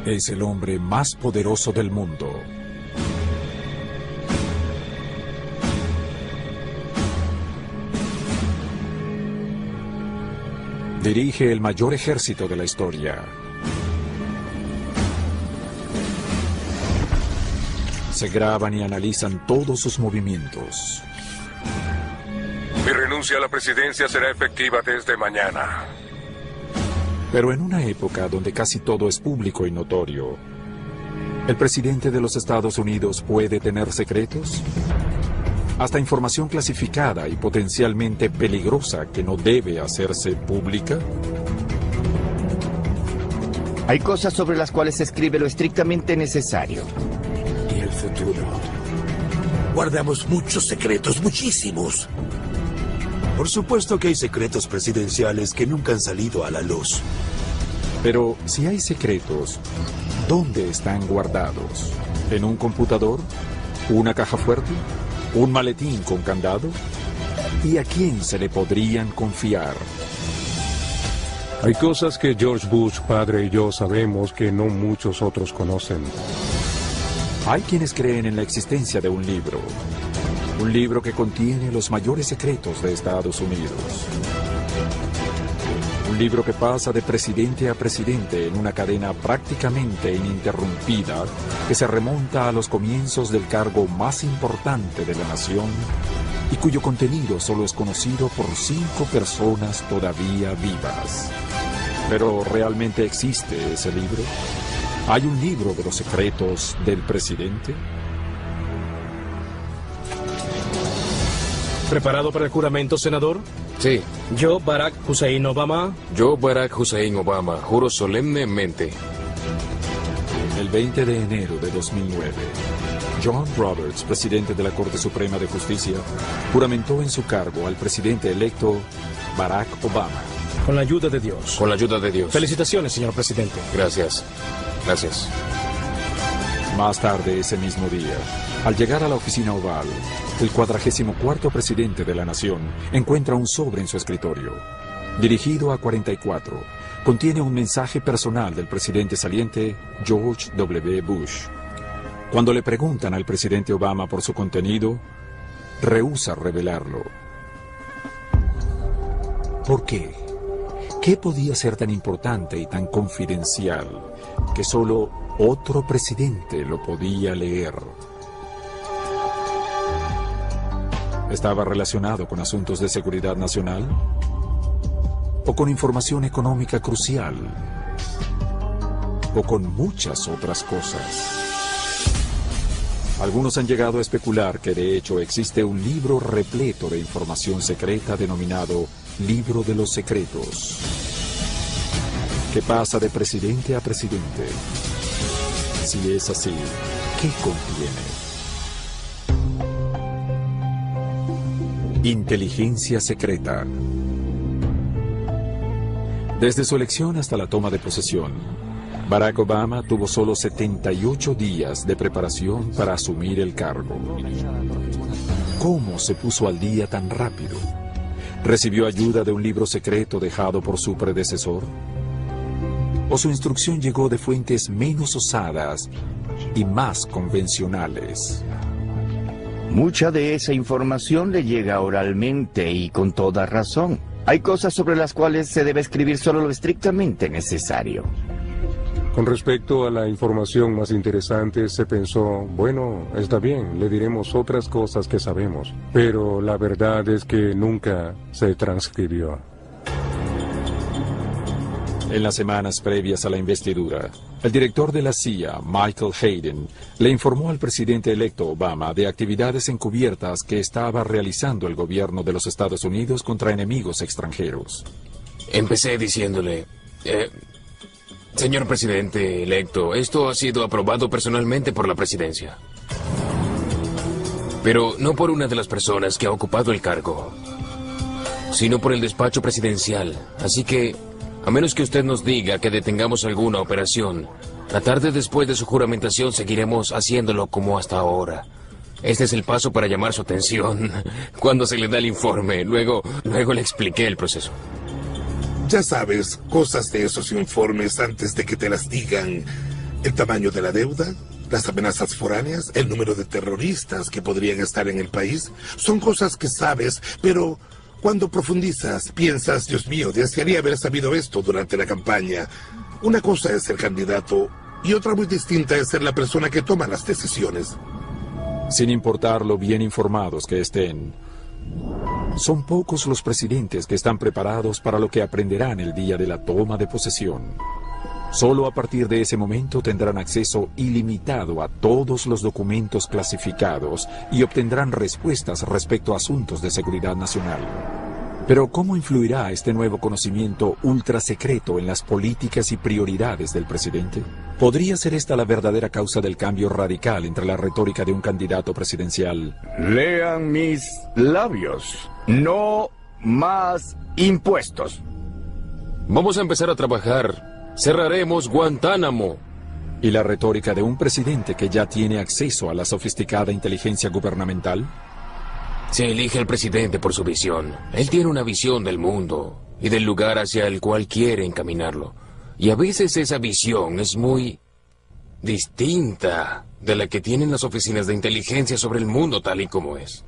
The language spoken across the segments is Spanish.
Es el hombre más poderoso del mundo. Dirige el mayor ejército de la historia. Se graban y analizan todos sus movimientos. Mi renuncia a la presidencia será efectiva desde mañana. Pero en una época donde casi todo es público y notorio, ¿el presidente de los Estados Unidos puede tener secretos? Hasta información clasificada y potencialmente peligrosa que no debe hacerse pública. Hay cosas sobre las cuales se escribe lo estrictamente necesario. Y el futuro. Guardamos muchos secretos, muchísimos. Por supuesto que hay secretos presidenciales que nunca han salido a la luz. Pero si hay secretos, ¿dónde están guardados? ¿En un computador? ¿Una caja fuerte? ¿Un maletín con candado? ¿Y a quién se le podrían confiar? Hay cosas que George Bush, padre, y yo sabemos que no muchos otros conocen. Hay quienes creen en la existencia de un libro. Un libro que contiene los mayores secretos de Estados Unidos. Un libro que pasa de presidente a presidente en una cadena prácticamente ininterrumpida que se remonta a los comienzos del cargo más importante de la nación y cuyo contenido solo es conocido por 5 personas todavía vivas. ¿Pero realmente existe ese libro? ¿Hay un libro de los secretos del presidente? ¿Preparado para el juramento, senador? Sí. Yo, Barack Hussein Obama. Yo, Barack Hussein Obama, juro solemnemente. El 20 de enero de 2009, John Roberts, presidente de la Corte Suprema de Justicia, juramentó en su cargo al presidente electo Barack Obama. Con la ayuda de Dios. Con la ayuda de Dios. Felicitaciones, señor presidente. Gracias. Gracias. Más tarde ese mismo día, al llegar a la oficina oval, el 44º presidente de la nación encuentra un sobre en su escritorio. Dirigido a 44, contiene un mensaje personal del presidente saliente George W. Bush. Cuando le preguntan al presidente Obama por su contenido, rehúsa revelarlo. ¿Por qué? ¿Qué podía ser tan importante y tan confidencial que solo otro presidente lo podía leer? ¿Estaba relacionado con asuntos de seguridad nacional? ¿O con información económica crucial? ¿O con muchas otras cosas? Algunos han llegado a especular que de hecho existe un libro repleto de información secreta denominado Libro de los Secretos, que pasa de presidente a presidente. Si es así, ¿qué contiene? Inteligencia secreta. Desde su elección hasta la toma de posesión, Barack Obama tuvo solo 78 días de preparación para asumir el cargo. ¿Cómo se puso al día tan rápido? ¿Recibió ayuda de un libro secreto dejado por su predecesor? ¿O su instrucción llegó de fuentes menos osadas y más convencionales? Mucha de esa información le llega oralmente y con toda razón. Hay cosas sobre las cuales se debe escribir solo lo estrictamente necesario. Con respecto a la información más interesante, se pensó, bueno, está bien, le diremos otras cosas que sabemos, pero la verdad es que nunca se transcribió. En las semanas previas a la investidura, el director de la CIA, Michael Hayden, le informó al presidente electo Obama de actividades encubiertas que estaba realizando el gobierno de los Estados Unidos contra enemigos extranjeros. Empecé diciéndole, señor presidente electo, esto ha sido aprobado personalmente por la presidencia. Pero no por una de las personas que ha ocupado el cargo, sino por el despacho presidencial. Así que, a menos que usted nos diga que detengamos alguna operación, la tarde después de su juramentación seguiremos haciéndolo como hasta ahora. Este es el paso para llamar su atención cuando se le da el informe. Luego le expliqué el proceso. Ya sabes, cosas de esos informes antes de que te las digan. El tamaño de la deuda, las amenazas foráneas, el número de terroristas que podrían estar en el país, son cosas que sabes, pero cuando profundizas, piensas, Dios mío, desearía haber sabido esto durante la campaña. Una cosa es ser candidato y otra muy distinta es ser la persona que toma las decisiones. Sin importar lo bien informados que estén, son pocos los presidentes que están preparados para lo que aprenderán el día de la toma de posesión. Solo a partir de ese momento tendrán acceso ilimitado a todos los documentos clasificados y obtendrán respuestas respecto a asuntos de seguridad nacional. Pero ¿cómo influirá este nuevo conocimiento ultra secreto en las políticas y prioridades del presidente? ¿Podría ser esta la verdadera causa del cambio radical entre la retórica de un candidato presidencial? Lean mis labios. No más impuestos. Vamos a empezar a trabajar. Cerraremos Guantánamo. ¿Y la retórica de un presidente que ya tiene acceso a la sofisticada inteligencia gubernamental? Se elige al presidente por su visión. Él tiene una visión del mundo y del lugar hacia el cual quiere encaminarlo. Y a veces esa visión es muy distinta de la que tienen las oficinas de inteligencia sobre el mundo tal y como es.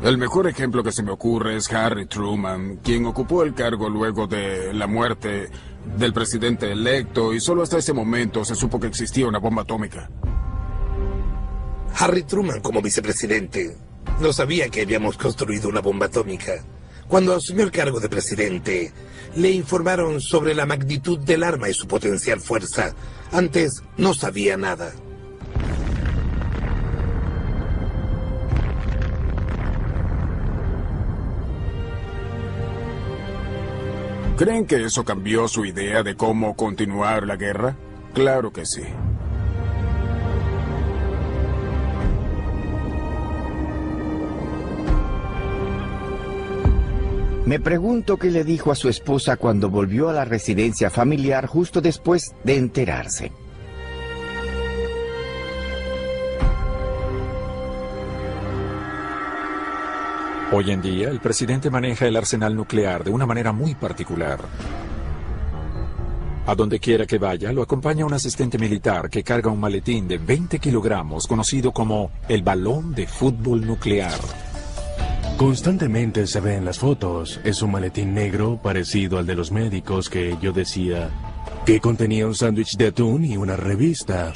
El mejor ejemplo que se me ocurre es Harry Truman, quien ocupó el cargo luego de la muerte del presidente electo y solo hasta ese momento se supo que existía una bomba atómica. Harry Truman como vicepresidente no sabía que habíamos construido una bomba atómica. Cuando asumió el cargo de presidente, le informaron sobre la magnitud del arma y su potencial fuerza. Antes no sabía nada. ¿Creen que eso cambió su idea de cómo continuar la guerra? Claro que sí. Me pregunto qué le dijo a su esposa cuando volvió a la residencia familiar justo después de enterarse. Hoy en día, el presidente maneja el arsenal nuclear de una manera muy particular. A donde quiera que vaya, lo acompaña un asistente militar que carga un maletín de 20 kilogramos conocido como el balón de fútbol nuclear. Constantemente se ve en las fotos. Es un maletín negro parecido al de los médicos que yo decía que contenía un sándwich de atún y una revista.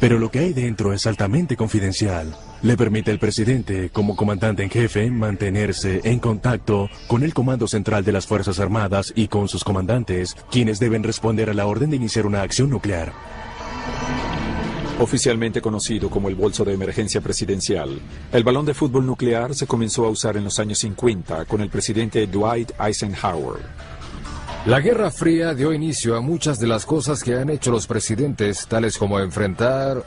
Pero lo que hay dentro es altamente confidencial. Le permite al presidente, como comandante en jefe, mantenerse en contacto con el Comando Central de las Fuerzas Armadas y con sus comandantes, quienes deben responder a la orden de iniciar una acción nuclear. Oficialmente conocido como el bolso de emergencia presidencial, el balón de fútbol nuclear se comenzó a usar en los años 50 con el presidente Dwight Eisenhower. La Guerra Fría dio inicio a muchas de las cosas que han hecho los presidentes, tales como enfrentar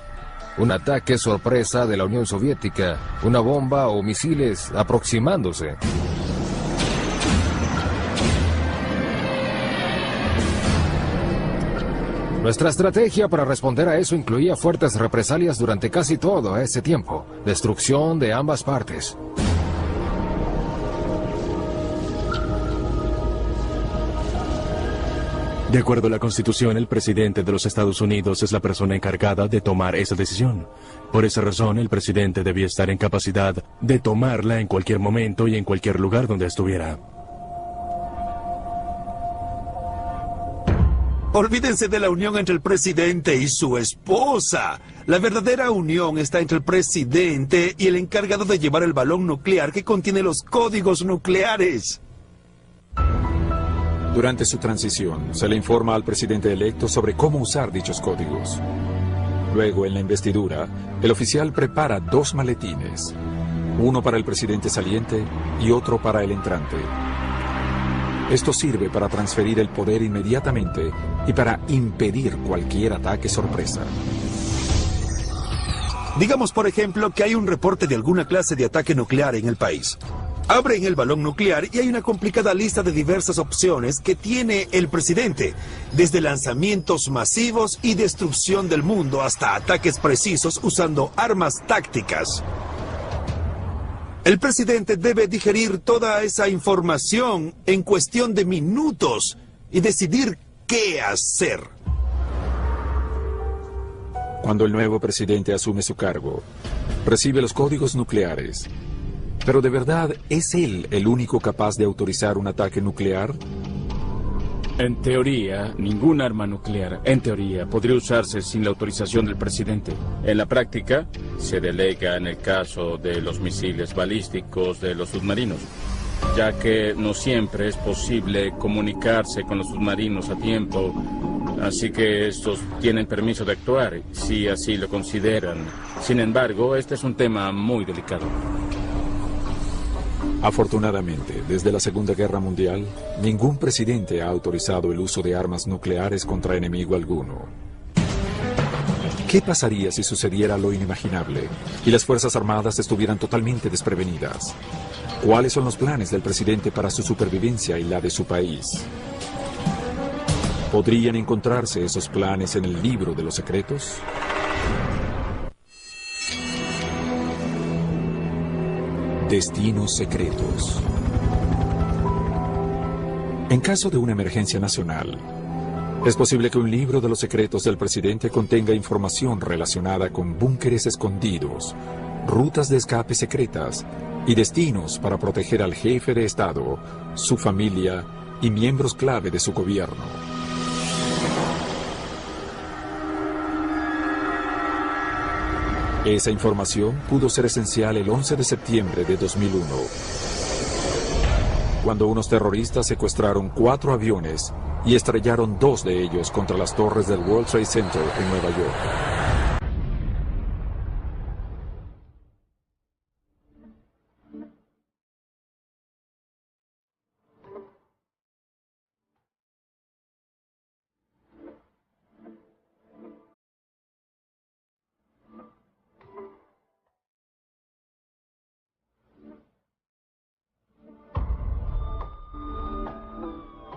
un ataque sorpresa de la Unión Soviética, una bomba o misiles aproximándose. Nuestra estrategia para responder a eso incluía fuertes represalias durante casi todo ese tiempo, destrucción de ambas partes. De acuerdo a la Constitución, el presidente de los Estados Unidos es la persona encargada de tomar esa decisión. Por esa razón, el presidente debía estar en capacidad de tomarla en cualquier momento y en cualquier lugar donde estuviera. Olvídense de la unión entre el presidente y su esposa. La verdadera unión está entre el presidente y el encargado de llevar el balón nuclear que contiene los códigos nucleares. Durante su transición, se le informa al presidente electo sobre cómo usar dichos códigos. Luego, en la investidura, el oficial prepara 2 maletines, uno para el presidente saliente y otro para el entrante. Esto sirve para transferir el poder inmediatamente y para impedir cualquier ataque sorpresa. Digamos, por ejemplo, que hay un reporte de alguna clase de ataque nuclear en el país. Abren el balón nuclear y hay una complicada lista de diversas opciones que tiene el presidente, desde lanzamientos masivos y destrucción del mundo hasta ataques precisos usando armas tácticas. El presidente debe digerir toda esa información en cuestión de minutos y decidir qué hacer. Cuando el nuevo presidente asume su cargo, recibe los códigos nucleares. Pero ¿de verdad es él el único capaz de autorizar un ataque nuclear? En teoría, ningún arma nuclear, en teoría, podría usarse sin la autorización del presidente. En la práctica, se delega en el caso de los misiles balísticos de los submarinos, ya que no siempre es posible comunicarse con los submarinos a tiempo, así que estos tienen permiso de actuar, si así lo consideran. Sin embargo, este es un tema muy delicado. Afortunadamente, desde la Segunda Guerra Mundial, ningún presidente ha autorizado el uso de armas nucleares contra enemigo alguno. ¿Qué pasaría si sucediera lo inimaginable y las Fuerzas Armadas estuvieran totalmente desprevenidas? ¿Cuáles son los planes del presidente para su supervivencia y la de su país? ¿Podrían encontrarse esos planes en el libro de los secretos? Destinos secretos. En caso de una emergencia nacional, es posible que un libro de los secretos del presidente contenga información relacionada con búnkeres escondidos, rutas de escape secretas y destinos para proteger al jefe de Estado, su familia y miembros clave de su gobierno. Esa información pudo ser esencial el 11 de septiembre de 2001, cuando unos terroristas secuestraron 4 aviones y estrellaron 2 de ellos contra las torres del World Trade Center en Nueva York.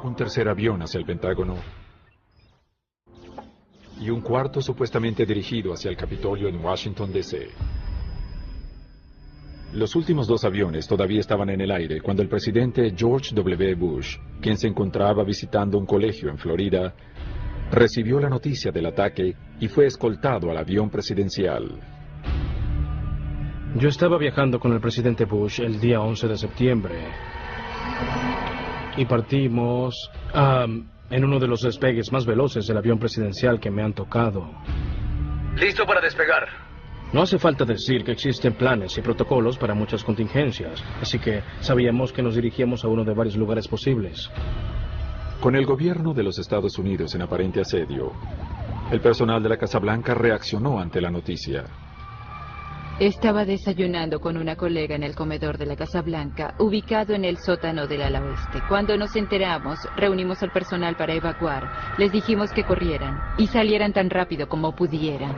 Un tercer avión hacia el Pentágono y un cuarto supuestamente dirigido hacia el Capitolio en Washington, D.C. Los últimos 2 aviones todavía estaban en el aire cuando el presidente George W. Bush, quien se encontraba visitando un colegio en Florida, recibió la noticia del ataque y fue escoltado al avión presidencial. Yo estaba viajando con el presidente Bush el día 11 de septiembre. Y partimos en uno de los despegues más veloces del avión presidencial que me han tocado. ¿Listo para despegar? No hace falta decir que existen planes y protocolos para muchas contingencias, así que sabíamos que nos dirigíamos a uno de varios lugares posibles. Con el gobierno de los Estados Unidos en aparente asedio, el personal de la Casa Blanca reaccionó ante la noticia. Estaba desayunando con una colega en el comedor de la Casa Blanca, ubicado en el sótano del ala oeste. Cuando nos enteramos, reunimos al personal para evacuar. Les dijimos que corrieran y salieran tan rápido como pudieran.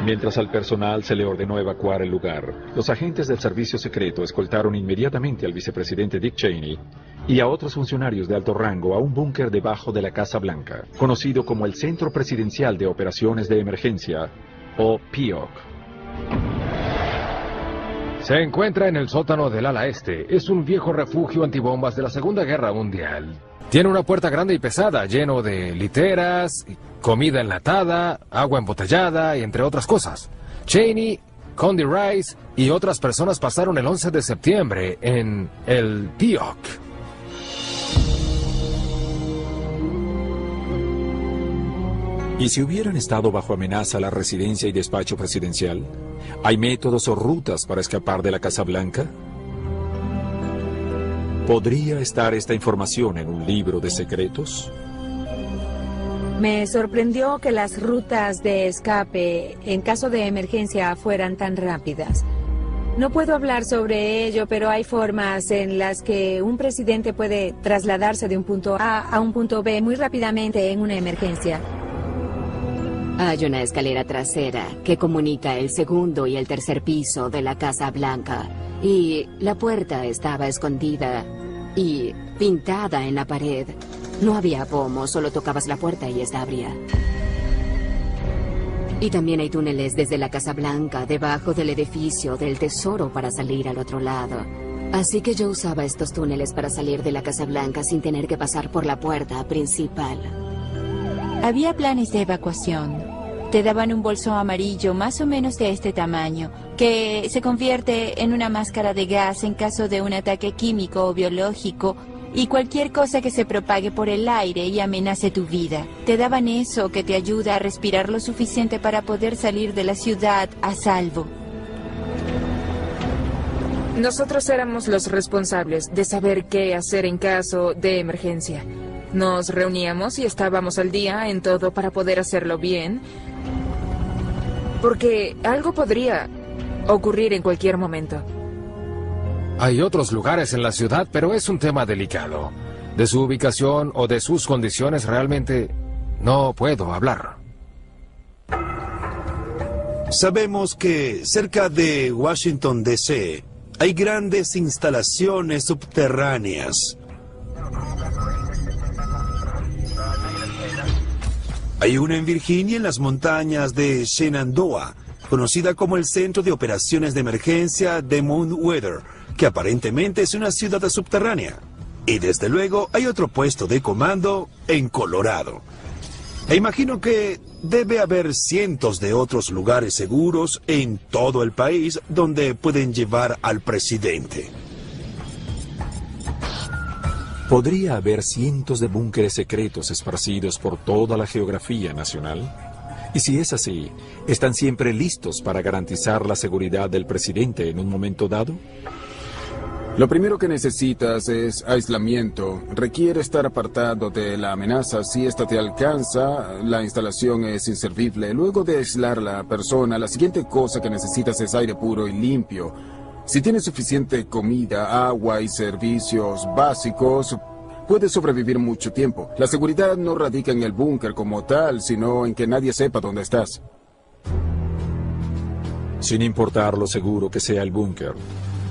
Mientras al personal se le ordenó evacuar el lugar, los agentes del servicio secreto escoltaron inmediatamente al vicepresidente Dick Cheney y a otros funcionarios de alto rango a un búnker debajo de la Casa Blanca, conocido como el Centro Presidencial de Operaciones de Emergencia, o PIOC. Se encuentra en el sótano del ala este. Es un viejo refugio antibombas de la Segunda Guerra Mundial. Tiene una puerta grande y pesada, lleno de literas, comida enlatada, agua embotellada y entre otras cosas. Cheney, Condi Rice y otras personas pasaron el 11 de septiembre en el PIOC. ¿Y si hubieran estado bajo amenaza la residencia y despacho presidencial? ¿Hay métodos o rutas para escapar de la Casa Blanca? ¿Podría estar esta información en un libro de secretos? Me sorprendió que las rutas de escape en caso de emergencia fueran tan rápidas. No puedo hablar sobre ello, pero hay formas en las que un presidente puede trasladarse de un punto A a un punto B muy rápidamente en una emergencia. Hay una escalera trasera que comunica el segundo y el tercer piso de la Casa Blanca. Y la puerta estaba escondida y pintada en la pared. No había pomo, solo tocabas la puerta y esta abría. Y también hay túneles desde la Casa Blanca, debajo del edificio del Tesoro para salir al otro lado. Así que yo usaba estos túneles para salir de la Casa Blanca sin tener que pasar por la puerta principal. Había planes de evacuación. Te daban un bolso amarillo más o menos de este tamaño, que se convierte en una máscara de gas en caso de un ataque químico o biológico y cualquier cosa que se propague por el aire y amenace tu vida. Te daban eso que te ayuda a respirar lo suficiente para poder salir de la ciudad a salvo. Nosotros éramos los responsables de saber qué hacer en caso de emergencia. Nos reuníamos y estábamos al día en todo para poder hacerlo bien, porque algo podría ocurrir en cualquier momento. Hay otros lugares en la ciudad, pero es un tema delicado. De su ubicación o de sus condiciones realmente no puedo hablar. Sabemos que cerca de Washington, D.C., hay grandes instalaciones subterráneas. Hay una en Virginia, en las montañas de Shenandoah, conocida como el Centro de Operaciones de Emergencia de Mount Weather, que aparentemente es una ciudad subterránea. Y desde luego hay otro puesto de comando en Colorado. E imagino que debe haber cientos de otros lugares seguros en todo el país donde pueden llevar al presidente. ¿Podría haber cientos de búnkeres secretos esparcidos por toda la geografía nacional? Y si es así, ¿están siempre listos para garantizar la seguridad del presidente en un momento dado? Lo primero que necesitas es aislamiento. Requiere estar apartado de la amenaza. Si esta te alcanza, la instalación es inservible. Luego de aislar a la persona, la siguiente cosa que necesitas es aire puro y limpio. Si tienes suficiente comida, agua y servicios básicos, puedes sobrevivir mucho tiempo. La seguridad no radica en el búnker como tal, sino en que nadie sepa dónde estás. Sin importar lo seguro que sea el búnker.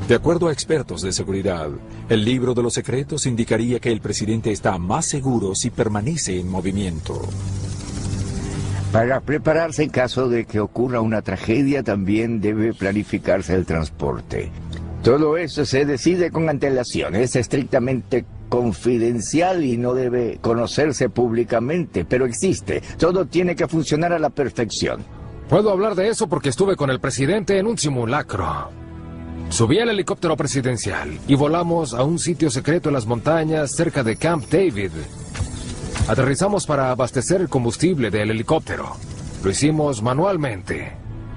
De acuerdo a expertos de seguridad, el libro de los secretos indicaría que el presidente está más seguro si permanece en movimiento. Para prepararse en caso de que ocurra una tragedia, también debe planificarse el transporte. Todo eso se decide con antelación, es estrictamente confidencial y no debe conocerse públicamente, pero existe. Todo tiene que funcionar a la perfección. Puedo hablar de eso porque estuve con el presidente en un simulacro. Subí al helicóptero presidencial y volamos a un sitio secreto en las montañas cerca de Camp David. Aterrizamos para abastecer el combustible del helicóptero. Lo hicimos manualmente.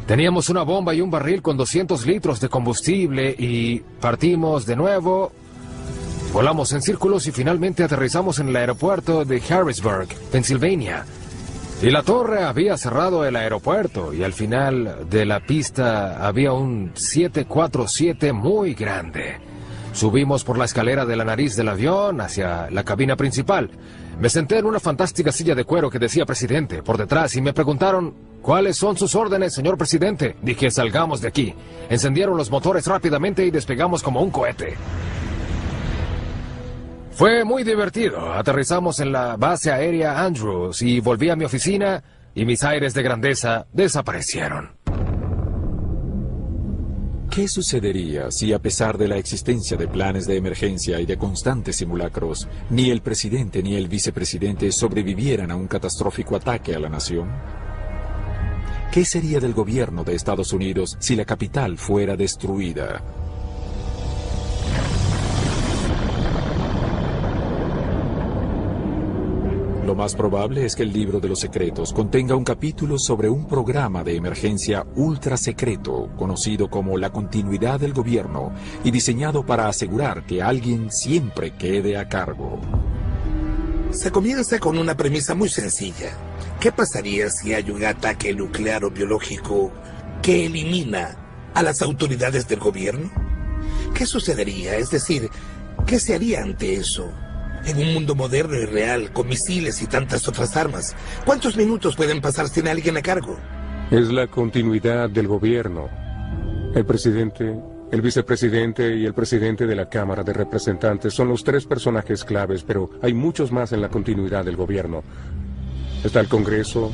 Teníamos una bomba y un barril con 200 litros de combustible y partimos de nuevo. Volamos en círculos y finalmente aterrizamos en el aeropuerto de Harrisburg, Pensilvania. Y la torre había cerrado el aeropuerto y al final de la pista había un 747 muy grande. Subimos por la escalera de la nariz del avión hacia la cabina principal. Me senté en una fantástica silla de cuero que decía presidente por detrás y me preguntaron, ¿cuáles son sus órdenes, señor presidente? Dije, salgamos de aquí. Encendieron los motores rápidamente y despegamos como un cohete. Fue muy divertido. Aterrizamos en la base aérea Andrews y volví a mi oficina y mis aires de grandeza desaparecieron. ¿Qué sucedería si, a pesar de la existencia de planes de emergencia y de constantes simulacros, ni el presidente ni el vicepresidente sobrevivieran a un catastrófico ataque a la nación? ¿Qué sería del gobierno de Estados Unidos si la capital fuera destruida? Lo más probable es que el libro de los secretos contenga un capítulo sobre un programa de emergencia ultra secreto, conocido como la continuidad del gobierno, y diseñado para asegurar que alguien siempre quede a cargo. Se comienza con una premisa muy sencilla. ¿Qué pasaría si hay un ataque nuclear o biológico que elimina a las autoridades del gobierno? ¿Qué sucedería? Es decir, ¿qué se haría ante eso? En un mundo moderno y real, con misiles y tantas otras armas, ¿cuántos minutos pueden pasar sin alguien a cargo? Es la continuidad del gobierno. El presidente, el vicepresidente y el presidente de la Cámara de Representantes son los tres personajes claves, pero hay muchos más en la continuidad del gobierno. Está el Congreso,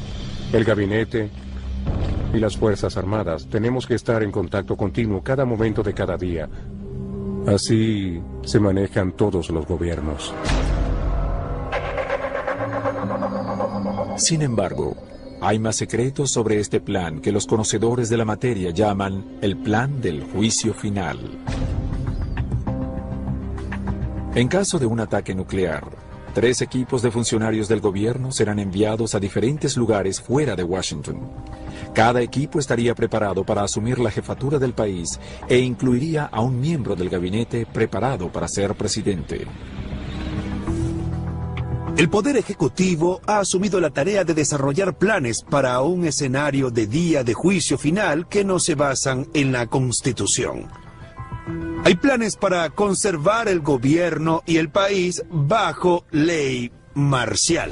el gabinete y las Fuerzas Armadas. Tenemos que estar en contacto continuo cada momento de cada día. Así se manejan todos los gobiernos. Sin embargo, hay más secretos sobre este plan que los conocedores de la materia llaman el plan del juicio final. En caso de un ataque nuclear, 3 equipos de funcionarios del gobierno serán enviados a diferentes lugares fuera de Washington. Cada equipo estaría preparado para asumir la jefatura del país e incluiría a un miembro del gabinete preparado para ser presidente. El Poder Ejecutivo ha asumido la tarea de desarrollar planes para un escenario de día de juicio final que no se basan en la Constitución. Hay planes para conservar el gobierno y el país bajo ley marcial.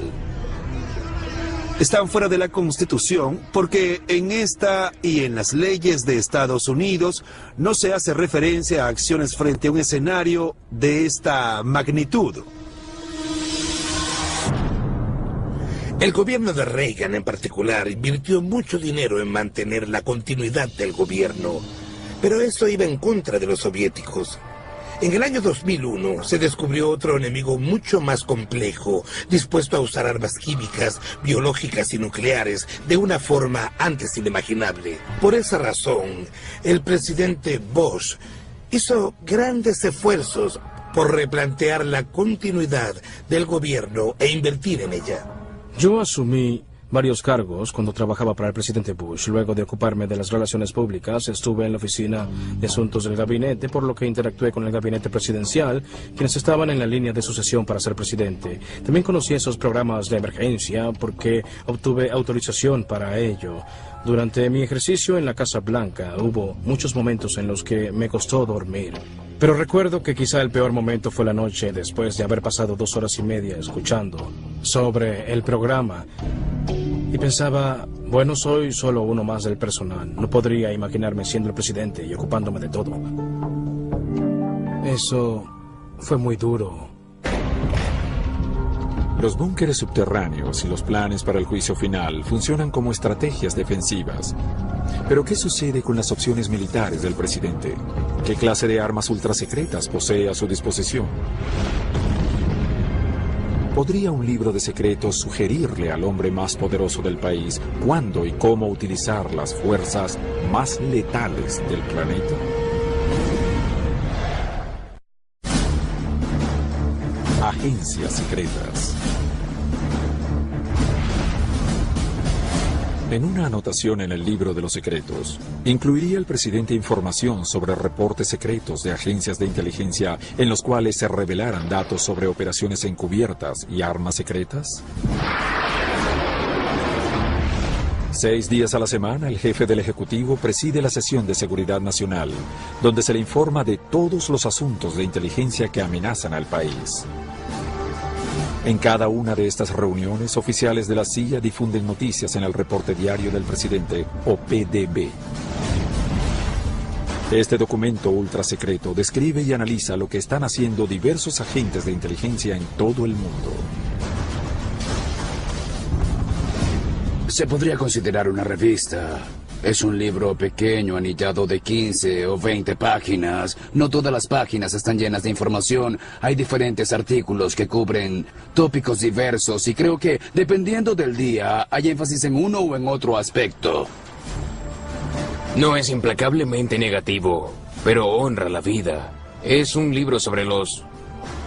Están fuera de la Constitución porque en esta y en las leyes de Estados Unidos no se hace referencia a acciones frente a un escenario de esta magnitud. El gobierno de Reagan en particular invirtió mucho dinero en mantener la continuidad del gobierno, pero eso iba en contra de los soviéticos. En el año 2001 se descubrió otro enemigo mucho más complejo, dispuesto a usar armas químicas, biológicas y nucleares de una forma antes inimaginable. Por esa razón, el presidente Bush hizo grandes esfuerzos por replantear la continuidad del gobierno e invertir en ella. Yo asumí varios cargos cuando trabajaba para el presidente Bush. Luego de ocuparme de las relaciones públicas, estuve en la oficina de asuntos del gabinete, por lo que interactué con el gabinete presidencial, quienes estaban en la línea de sucesión para ser presidente. También conocí esos programas de emergencia porque obtuve autorización para ello. Durante mi ejercicio en la Casa Blanca hubo muchos momentos en los que me costó dormir. Pero recuerdo que quizá el peor momento fue la noche después de haber pasado 2 horas y media escuchando sobre el programa. Y pensaba, bueno, soy solo uno más del personal. No podría imaginarme siendo el presidente y ocupándome de todo. Eso fue muy duro. Los búnkeres subterráneos y los planes para el juicio final funcionan como estrategias defensivas. Pero ¿qué sucede con las opciones militares del presidente? ¿Qué clase de armas ultrasecretas posee a su disposición? ¿Podría un libro de secretos sugerirle al hombre más poderoso del país cuándo y cómo utilizar las fuerzas más letales del planeta? Agencias secretas. En una anotación en el libro de los secretos, ¿incluiría el presidente información sobre reportes secretos de agencias de inteligencia en los cuales se revelaran datos sobre operaciones encubiertas y armas secretas? 6 días a la semana, el jefe del Ejecutivo preside la sesión de Seguridad Nacional, donde se le informa de todos los asuntos de inteligencia que amenazan al país. En cada una de estas reuniones, oficiales de la CIA difunden noticias en el reporte diario del presidente, o PDB. Este documento ultrasecreto describe y analiza lo que están haciendo diversos agentes de inteligencia en todo el mundo. Se podría considerar una revista. Es un libro pequeño, anillado de 15 o 20 páginas. No todas las páginas están llenas de información. Hay diferentes artículos que cubren tópicos diversos y creo que, dependiendo del día, hay énfasis en uno o en otro aspecto. No es implacablemente negativo, pero honra la vida. Es un libro sobre los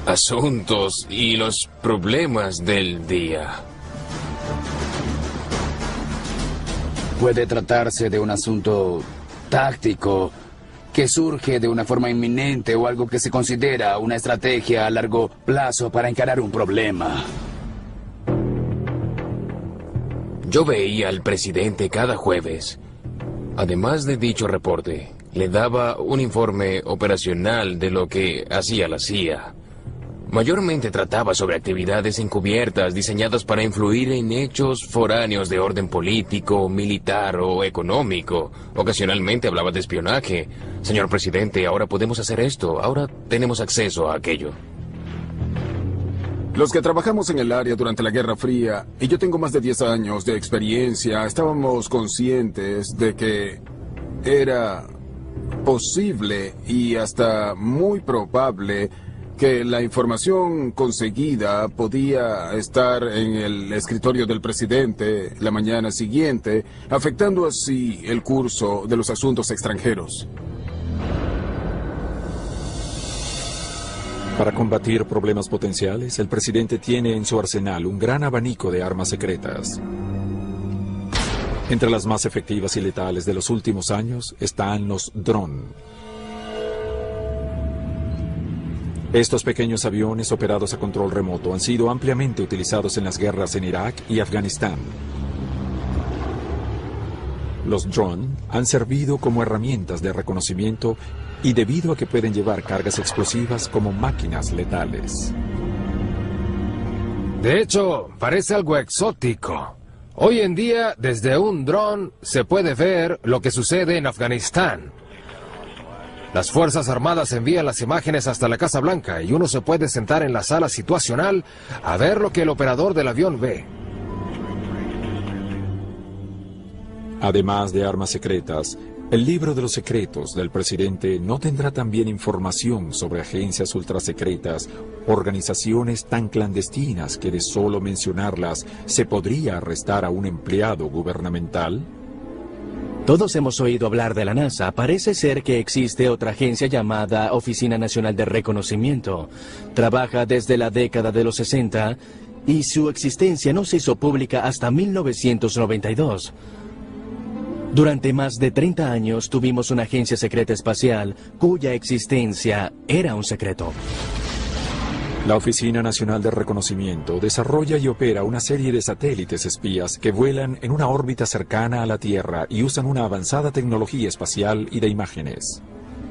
asuntos y los problemas del día. Puede tratarse de un asunto táctico que surge de una forma inminente o algo que se considera una estrategia a largo plazo para encarar un problema. Yo veía al presidente cada jueves. Además de dicho reporte, le daba un informe operacional de lo que hacía la CIA. Mayormente trataba sobre actividades encubiertas diseñadas para influir en hechos foráneos de orden político, militar o económico. Ocasionalmente hablaba de espionaje. Señor presidente, ahora podemos hacer esto, ahora tenemos acceso a aquello. Los que trabajamos en el área durante la Guerra Fría, y yo tengo más de 10 años de experiencia, estábamos conscientes de que era posible y hasta muy probable que la información conseguida podía estar en el escritorio del presidente la mañana siguiente, afectando así el curso de los asuntos extranjeros. Para combatir problemas potenciales, el presidente tiene en su arsenal un gran abanico de armas secretas. Entre las más efectivas y letales de los últimos años están los dron. Estos pequeños aviones operados a control remoto han sido ampliamente utilizados en las guerras en Irak y Afganistán. Los drones han servido como herramientas de reconocimiento y debido a que pueden llevar cargas explosivas como máquinas letales. De hecho, parece algo exótico. Hoy en día, desde un dron se puede ver lo que sucede en Afganistán. Las Fuerzas Armadas envían las imágenes hasta la Casa Blanca y uno se puede sentar en la sala situacional a ver lo que el operador del avión ve. Además de armas secretas, el libro de los secretos del presidente no tendrá también información sobre agencias ultrasecretas, organizaciones tan clandestinas que de solo mencionarlas se podría arrestar a un empleado gubernamental. Todos hemos oído hablar de la NASA. Parece ser que existe otra agencia llamada Oficina Nacional de Reconocimiento. Trabaja desde la década de los 60 y su existencia no se hizo pública hasta 1992. Durante más de 30 años tuvimos una agencia secreta espacial cuya existencia era un secreto. La Oficina Nacional de Reconocimiento desarrolla y opera una serie de satélites espías que vuelan en una órbita cercana a la Tierra y usan una avanzada tecnología espacial y de imágenes.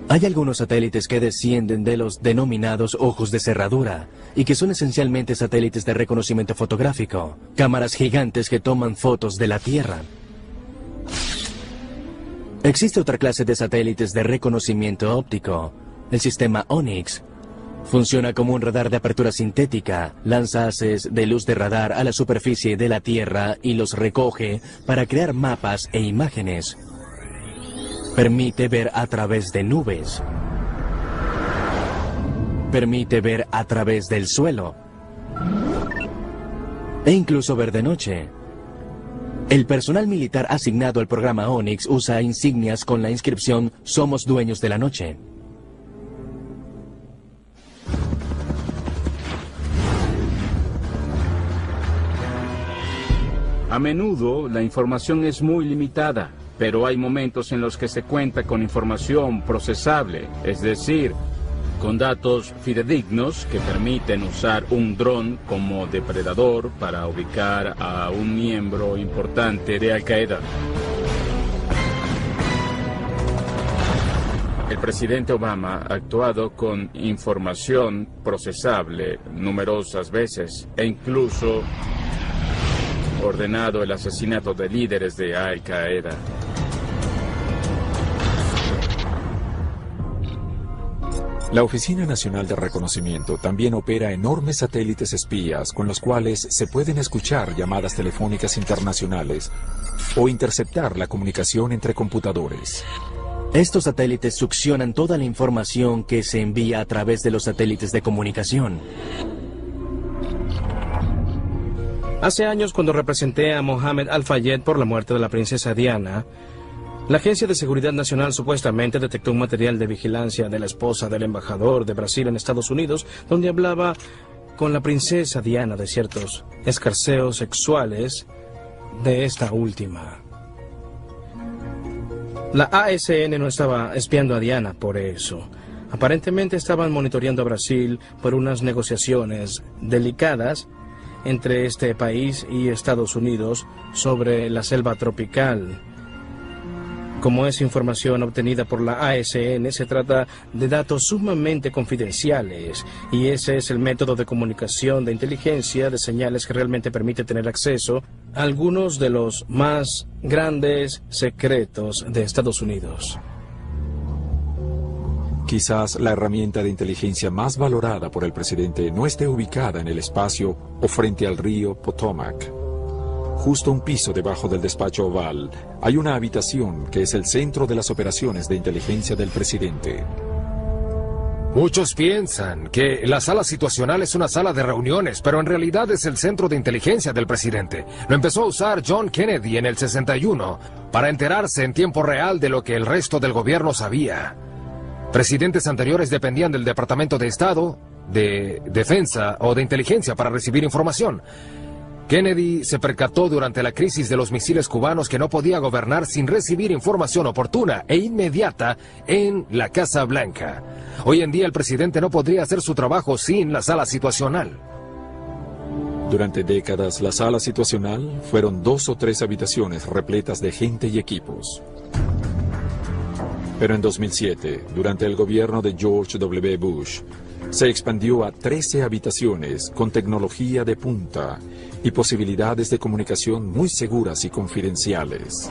Hay algunos satélites que descienden de los denominados ojos de cerradura y que son esencialmente satélites de reconocimiento fotográfico, cámaras gigantes que toman fotos de la Tierra. Existe otra clase de satélites de reconocimiento óptico, el sistema Onyx. Funciona como un radar de apertura sintética, lanza haces de luz de radar a la superficie de la Tierra y los recoge para crear mapas e imágenes. Permite ver a través de nubes. Permite ver a través del suelo. E incluso ver de noche. El personal militar asignado al programa Onyx usa insignias con la inscripción "Somos dueños de la noche". A menudo la información es muy limitada, pero hay momentos en los que se cuenta con información procesable, es decir, con datos fidedignos que permiten usar un dron como depredador para ubicar a un miembro importante de Al-Qaeda. El presidente Obama ha actuado con información procesable numerosas veces e incluso ordenado el asesinato de líderes de Al-Qaeda. La Oficina Nacional de Reconocimiento también opera enormes satélites espías con los cuales se pueden escuchar llamadas telefónicas internacionales o interceptar la comunicación entre computadores. Estos satélites succionan toda la información que se envía a través de los satélites de comunicación. Hace años, cuando representé a Mohammed Al-Fayed por la muerte de la princesa Diana, la Agencia de Seguridad Nacional supuestamente detectó un material de vigilancia de la esposa del embajador de Brasil en Estados Unidos, donde hablaba con la princesa Diana de ciertos escarceos sexuales de esta última. La ASN no estaba espiando a Diana por eso. Aparentemente estaban monitoreando a Brasil por unas negociaciones delicadas entre este país y Estados Unidos sobre la selva tropical. Como es información obtenida por la ASN, se trata de datos sumamente confidenciales y ese es el método de comunicación de inteligencia de señales que realmente permite tener acceso a algunos de los más grandes secretos de Estados Unidos. Quizás la herramienta de inteligencia más valorada por el presidente no esté ubicada en el espacio o frente al río Potomac. justo un piso debajo del despacho oval, hay una habitación que es el centro de las operaciones de inteligencia del presidente. Muchos piensan que la sala situacional es una sala de reuniones, pero en realidad es el centro de inteligencia del presidente. Lo empezó a usar John Kennedy en el 61 para enterarse en tiempo real de lo que el resto del gobierno sabía. Presidentes anteriores dependían del Departamento de Estado, de Defensa o de Inteligencia para recibir información. Kennedy se percató durante la crisis de los misiles cubanos que no podía gobernar sin recibir información oportuna e inmediata en la Casa Blanca. Hoy en día el presidente no podría hacer su trabajo sin la sala situacional. Durante décadas, la sala situacional fueron 2 o 3 habitaciones repletas de gente y equipos. Pero en 2007, durante el gobierno de George W. Bush, se expandió a 13 habitaciones con tecnología de punta y posibilidades de comunicación muy seguras y confidenciales.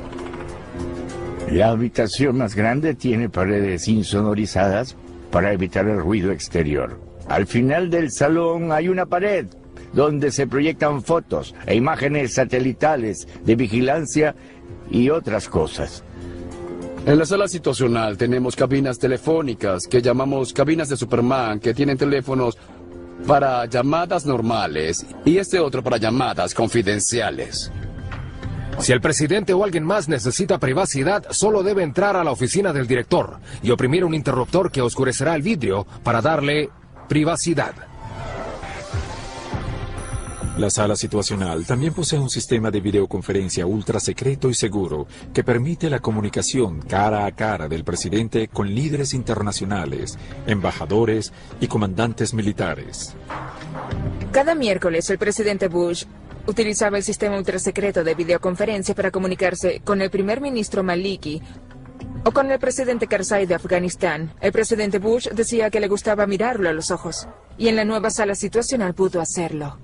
La habitación más grande tiene paredes insonorizadas para evitar el ruido exterior. Al final del salón hay una pared donde se proyectan fotos e imágenes satelitales de vigilancia y otras cosas. En la sala situacional tenemos cabinas telefónicas que llamamos cabinas de Superman, que tienen teléfonos para llamadas normales y este otro para llamadas confidenciales. Si el presidente o alguien más necesita privacidad, solo debe entrar a la oficina del director y oprimir un interruptor que oscurecerá el vidrio para darle privacidad. La sala situacional también posee un sistema de videoconferencia ultra secreto y seguro que permite la comunicación cara a cara del presidente con líderes internacionales, embajadores y comandantes militares. Cada miércoles el presidente Bush utilizaba el sistema ultrasecreto de videoconferencia para comunicarse con el primer ministro Maliki o con el presidente Karzai de Afganistán. El presidente Bush decía que le gustaba mirarlo a los ojos y en la nueva sala situacional pudo hacerlo.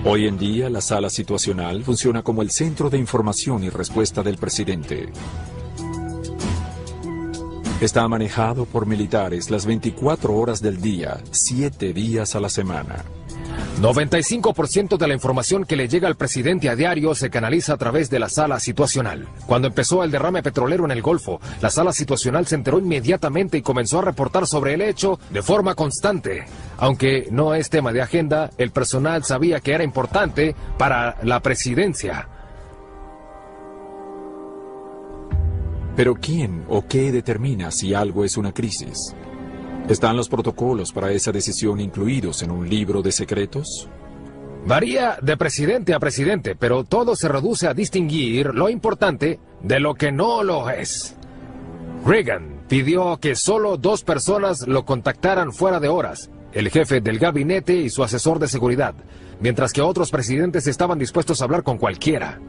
Hoy en día, la sala situacional funciona como el centro de información y respuesta del presidente. Está manejado por militares las 24 horas del día, 7 días a la semana. 95% de la información que le llega al presidente a diario se canaliza a través de la sala situacional. Cuando empezó el derrame petrolero en el Golfo, la sala situacional se enteró inmediatamente y comenzó a reportar sobre el hecho de forma constante. Aunque no es tema de agenda, el personal sabía que era importante para la presidencia. Pero ¿quién o qué determina si algo es una crisis? ¿Están los protocolos para esa decisión incluidos en un libro de secretos? Varía de presidente a presidente, pero todo se reduce a distinguir lo importante de lo que no lo es. Reagan pidió que solo 2 personas lo contactaran fuera de horas, el jefe del gabinete y su asesor de seguridad, mientras que otros presidentes estaban dispuestos a hablar con cualquiera.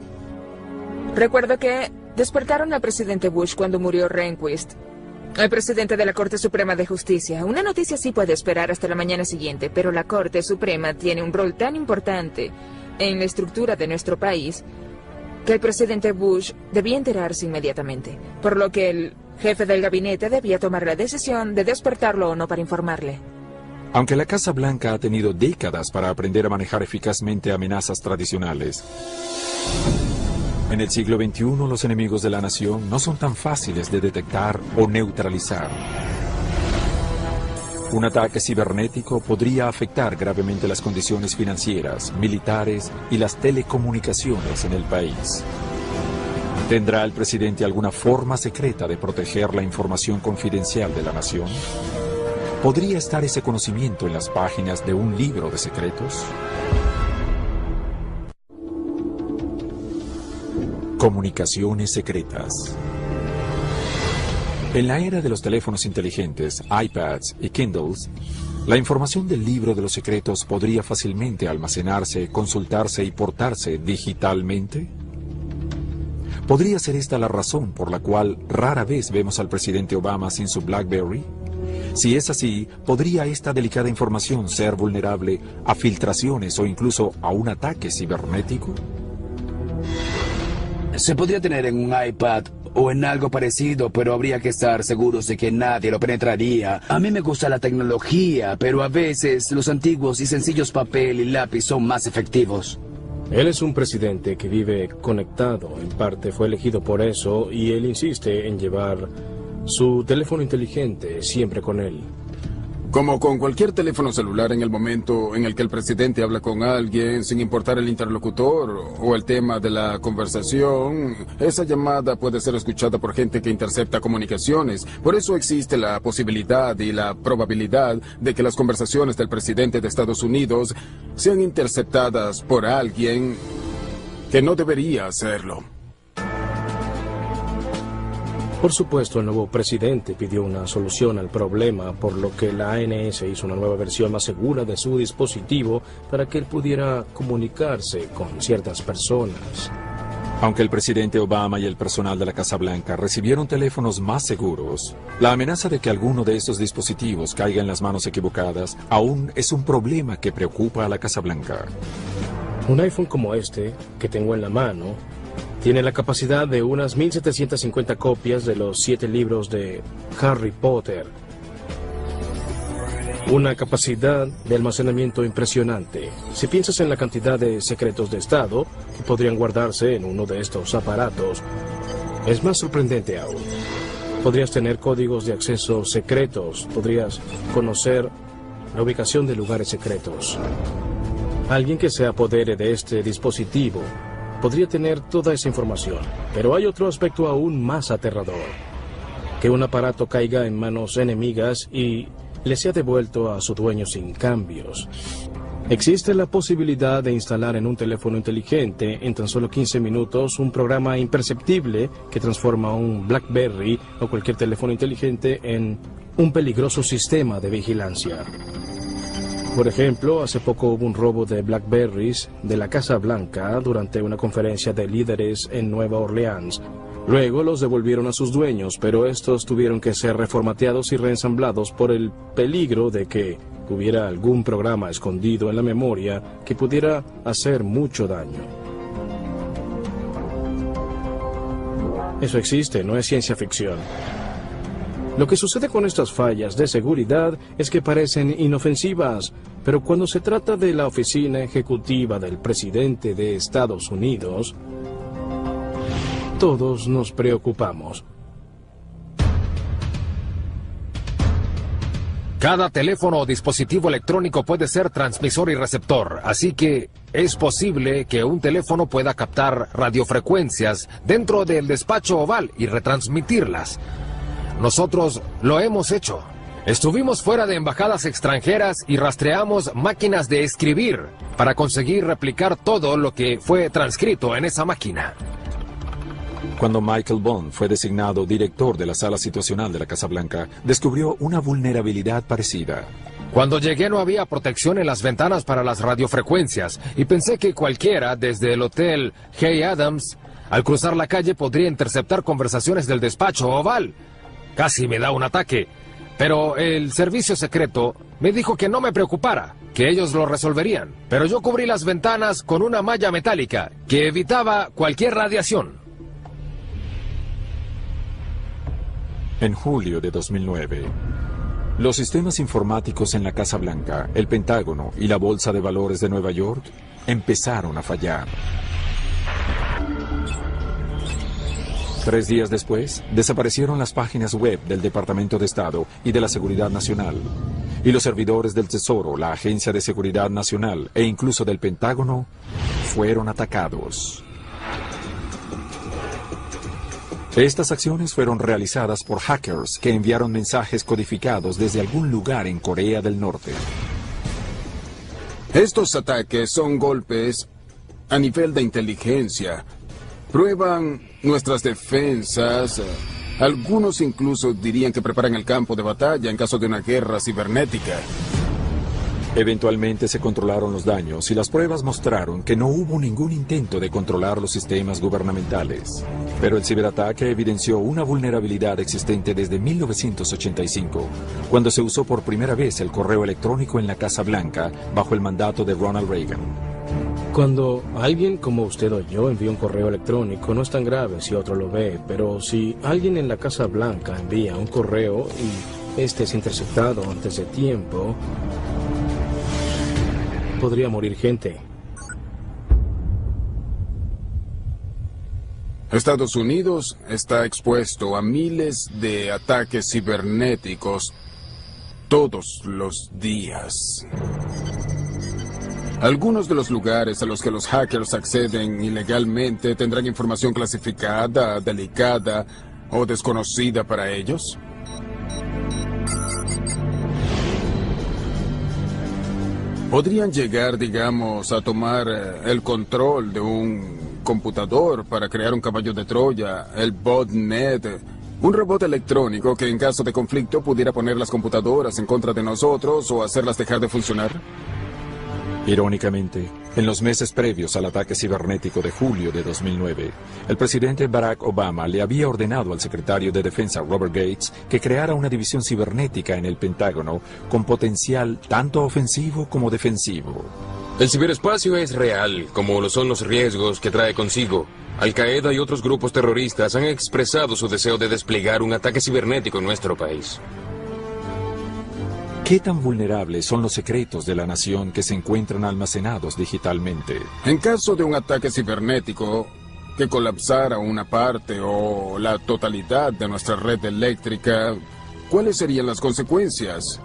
Recuerdo que despertaron al presidente Bush cuando murió Rehnquist, el presidente de la Corte Suprema de Justicia. Una noticia sí puede esperar hasta la mañana siguiente, pero la Corte Suprema tiene un rol tan importante en la estructura de nuestro país que el presidente Bush debía enterarse inmediatamente, por lo que el jefe del gabinete debía tomar la decisión de despertarlo o no para informarle. Aunque la Casa Blanca ha tenido décadas para aprender a manejar eficazmente amenazas tradicionales, en el siglo XXI los enemigos de la nación no son tan fáciles de detectar o neutralizar. Un ataque cibernético podría afectar gravemente las condiciones financieras, militares y las telecomunicaciones en el país. ¿Tendrá el presidente alguna forma secreta de proteger la información confidencial de la nación? ¿Podría estar ese conocimiento en las páginas de un libro de secretos? Comunicaciones secretas. En la era de los teléfonos inteligentes, iPads y Kindles, la información del libro de los secretos podría fácilmente almacenarse, consultarse y portarse digitalmente. ¿Podría ser esta la razón por la cual rara vez vemos al presidente Obama sin su BlackBerry? Si es así, ¿podría esta delicada información ser vulnerable a filtraciones o incluso a un ataque cibernético? Se podría tener en un iPad o en algo parecido, pero habría que estar seguros de que nadie lo penetraría. A mí me gusta la tecnología, pero a veces los antiguos y sencillos papel y lápiz son más efectivos. Él es un presidente que vive conectado, en parte fue elegido por eso, y él insiste en llevar su teléfono inteligente siempre con él. Como con cualquier teléfono celular, en el momento en el que el presidente habla con alguien, sin importar el interlocutor o el tema de la conversación, esa llamada puede ser escuchada por gente que intercepta comunicaciones. Por eso existe la posibilidad y la probabilidad de que las conversaciones del presidente de Estados Unidos sean interceptadas por alguien que no debería hacerlo. Por supuesto, el nuevo presidente pidió una solución al problema, por lo que la ANS hizo una nueva versión más segura de su dispositivo para que él pudiera comunicarse con ciertas personas. Aunque el presidente Obama y el personal de la Casa Blanca recibieron teléfonos más seguros, la amenaza de que alguno de estos dispositivos caiga en las manos equivocadas aún es un problema que preocupa a la Casa Blanca. Un iPhone como este, que tengo en la mano, tiene la capacidad de unas 1750 copias de los 7 libros de Harry Potter. Una capacidad de almacenamiento impresionante. Si piensas en la cantidad de secretos de Estado que podrían guardarse en uno de estos aparatos, es más sorprendente aún. Podrías tener códigos de acceso secretos, podrías conocer la ubicación de lugares secretos. Alguien que se apodere de este dispositivo podría tener toda esa información, pero hay otro aspecto aún más aterrador. Que un aparato caiga en manos enemigas y le sea devuelto a su dueño sin cambios. Existe la posibilidad de instalar en un teléfono inteligente en tan solo 15 minutos un programa imperceptible que transforma un BlackBerry o cualquier teléfono inteligente en un peligroso sistema de vigilancia. Por ejemplo, hace poco hubo un robo de BlackBerrys de la Casa Blanca durante una conferencia de líderes en Nueva Orleans. Luego los devolvieron a sus dueños, pero estos tuvieron que ser reformateados y reensamblados por el peligro de que hubiera algún programa escondido en la memoria que pudiera hacer mucho daño. Eso existe, no es ciencia ficción. Lo que sucede con estas fallas de seguridad es que parecen inofensivas, pero cuando se trata de la oficina ejecutiva del presidente de Estados Unidos, todos nos preocupamos. Cada teléfono o dispositivo electrónico puede ser transmisor y receptor, así que es posible que un teléfono pueda captar radiofrecuencias dentro del despacho oval y retransmitirlas. Nosotros lo hemos hecho. Estuvimos fuera de embajadas extranjeras y rastreamos máquinas de escribir para conseguir replicar todo lo que fue transcrito en esa máquina. Cuando Michael Bond fue designado director de la sala situacional de la Casa Blanca, descubrió una vulnerabilidad parecida. Cuando llegué no había protección en las ventanas para las radiofrecuencias y pensé que cualquiera, desde el hotel Hay Adams, al cruzar la calle podría interceptar conversaciones del despacho oval. Casi me da un ataque, pero el servicio secreto me dijo que no me preocupara, que ellos lo resolverían. Pero yo cubrí las ventanas con una malla metálica que evitaba cualquier radiación. En julio de 2009, los sistemas informáticos en la Casa Blanca, el Pentágono y la Bolsa de Valores de Nueva York empezaron a fallar. 3 días después, desaparecieron las páginas web del Departamento de Estado y de la Seguridad Nacional, y los servidores del Tesoro, la Agencia de Seguridad Nacional e incluso del Pentágono fueron atacados. Estas acciones fueron realizadas por hackers que enviaron mensajes codificados desde algún lugar en Corea del Norte. Estos ataques son golpes a nivel de inteligencia. Prueban nuestras defensas. Algunos incluso dirían que preparan el campo de batalla en caso de una guerra cibernética. Eventualmente se controlaron los daños y las pruebas mostraron que no hubo ningún intento de controlar los sistemas gubernamentales. Pero el ciberataque evidenció una vulnerabilidad existente desde 1985, cuando se usó por primera vez el correo electrónico en la Casa Blanca bajo el mandato de Ronald Reagan. Cuando alguien como usted o yo envía un correo electrónico, no es tan grave si otro lo ve, pero si alguien en la Casa Blanca envía un correo y este es interceptado antes de tiempo, podría morir gente. Estados Unidos está expuesto a miles de ataques cibernéticos todos los días. Algunos de los lugares a los que los hackers acceden ilegalmente tendrán información clasificada, delicada o desconocida para ellos. Podrían llegar, digamos, a tomar el control de un computador para crear un caballo de Troya, el botnet, un robot electrónico que en caso de conflicto pudiera poner las computadoras en contra de nosotros o hacerlas dejar de funcionar. Irónicamente, en los meses previos al ataque cibernético de julio de 2009, el presidente Barack Obama le había ordenado al secretario de Defensa Robert Gates que creara una división cibernética en el Pentágono con potencial tanto ofensivo como defensivo. El ciberespacio es real, como lo son los riesgos que trae consigo. Al-Qaeda y otros grupos terroristas han expresado su deseo de desplegar un ataque cibernético en nuestro país. ¿Qué tan vulnerables son los secretos de la nación que se encuentran almacenados digitalmente? En caso de un ataque cibernético que colapsara una parte o la totalidad de nuestra red eléctrica, ¿cuáles serían las consecuencias?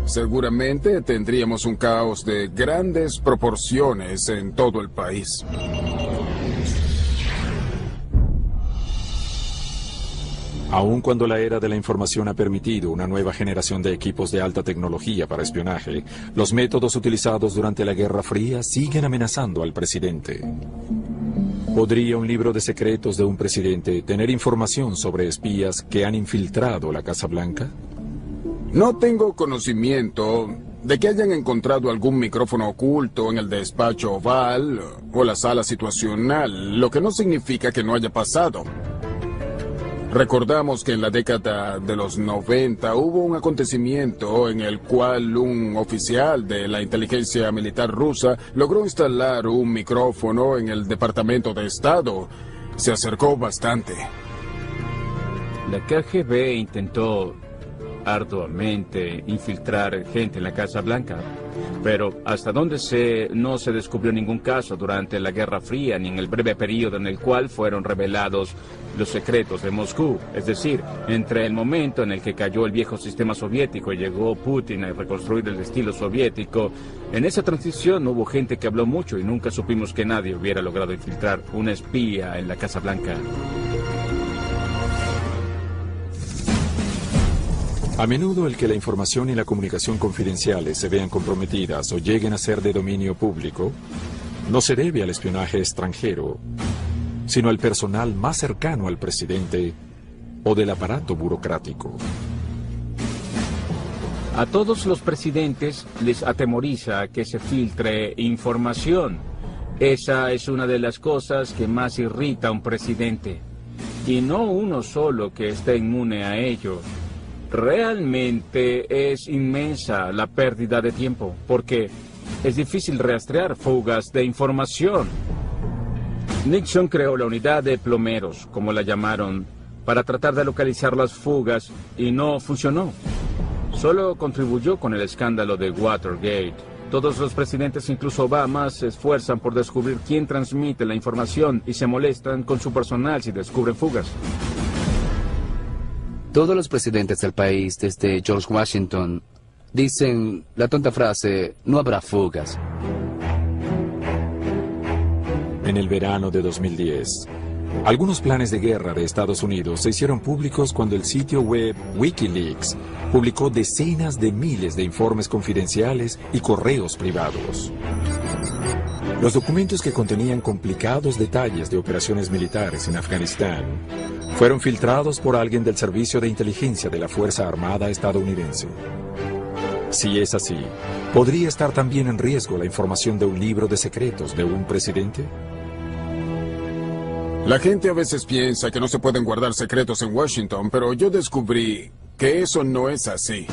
Seguramente tendríamos un caos de grandes proporciones en todo el país. Aun cuando la era de la información ha permitido una nueva generación de equipos de alta tecnología para espionaje, los métodos utilizados durante la Guerra Fría siguen amenazando al presidente. ¿Podría un libro de secretos de un presidente tener información sobre espías que han infiltrado la Casa Blanca? No tengo conocimiento de que hayan encontrado algún micrófono oculto en el despacho oval o la sala situacional, lo que no significa que no haya pasado. Recordamos que en la década de los 90 hubo un acontecimiento en el cual un oficial de la inteligencia militar rusa logró instalar un micrófono en el Departamento de Estado. Se acercó bastante. La KGB intentó arduamente infiltrar gente en la Casa Blanca, pero hasta donde no se descubrió ningún caso durante la Guerra Fría ni en el breve periodo en el cual fueron revelados los secretos de Moscú. Es decir, entre el momento en el que cayó el viejo sistema soviético y llegó Putin a reconstruir el estilo soviético, en esa transición hubo gente que habló mucho y nunca supimos que nadie hubiera logrado infiltrar una espía en la Casa Blanca. A menudo el que la información y la comunicación confidenciales se vean comprometidas o lleguen a ser de dominio público no se debe al espionaje extranjero, sino al personal más cercano al presidente o del aparato burocrático. A todos los presidentes les atemoriza que se filtre información. Esa es una de las cosas que más irrita a un presidente. Y no uno solo que esté inmune a ello. Realmente es inmensa la pérdida de tiempo, porque es difícil rastrear fugas de información. Nixon creó la unidad de plomeros, como la llamaron, para tratar de localizar las fugas y no funcionó. Solo contribuyó con el escándalo de Watergate. Todos los presidentes, incluso Obama, se esfuerzan por descubrir quién transmite la información y se molestan con su personal si descubren fugas. Todos los presidentes del país, desde George Washington, dicen la tonta frase, no habrá fugas. En el verano de 2010, algunos planes de guerra de Estados Unidos se hicieron públicos cuando el sitio web Wikileaks publicó decenas de miles de informes confidenciales y correos privados. Los documentos que contenían complicados detalles de operaciones militares en Afganistán fueron filtrados por alguien del Servicio de Inteligencia de la Fuerza Armada estadounidense. Si es así, ¿podría estar también en riesgo la información de un libro de secretos de un presidente? La gente a veces piensa que no se pueden guardar secretos en Washington, pero yo descubrí que eso no es así.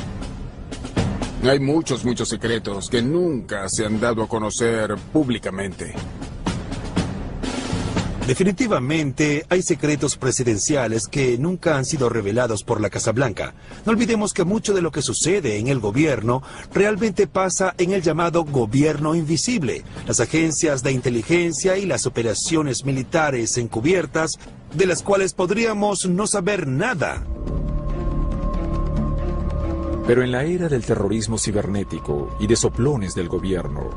Hay muchos secretos que nunca se han dado a conocer públicamente. Definitivamente hay secretos presidenciales que nunca han sido revelados por la Casa Blanca. No olvidemos que mucho de lo que sucede en el gobierno realmente pasa en el llamado gobierno invisible. Las agencias de inteligencia y las operaciones militares encubiertas de las cuales podríamos no saber nada. Pero en la era del terrorismo cibernético y de soplones del gobierno,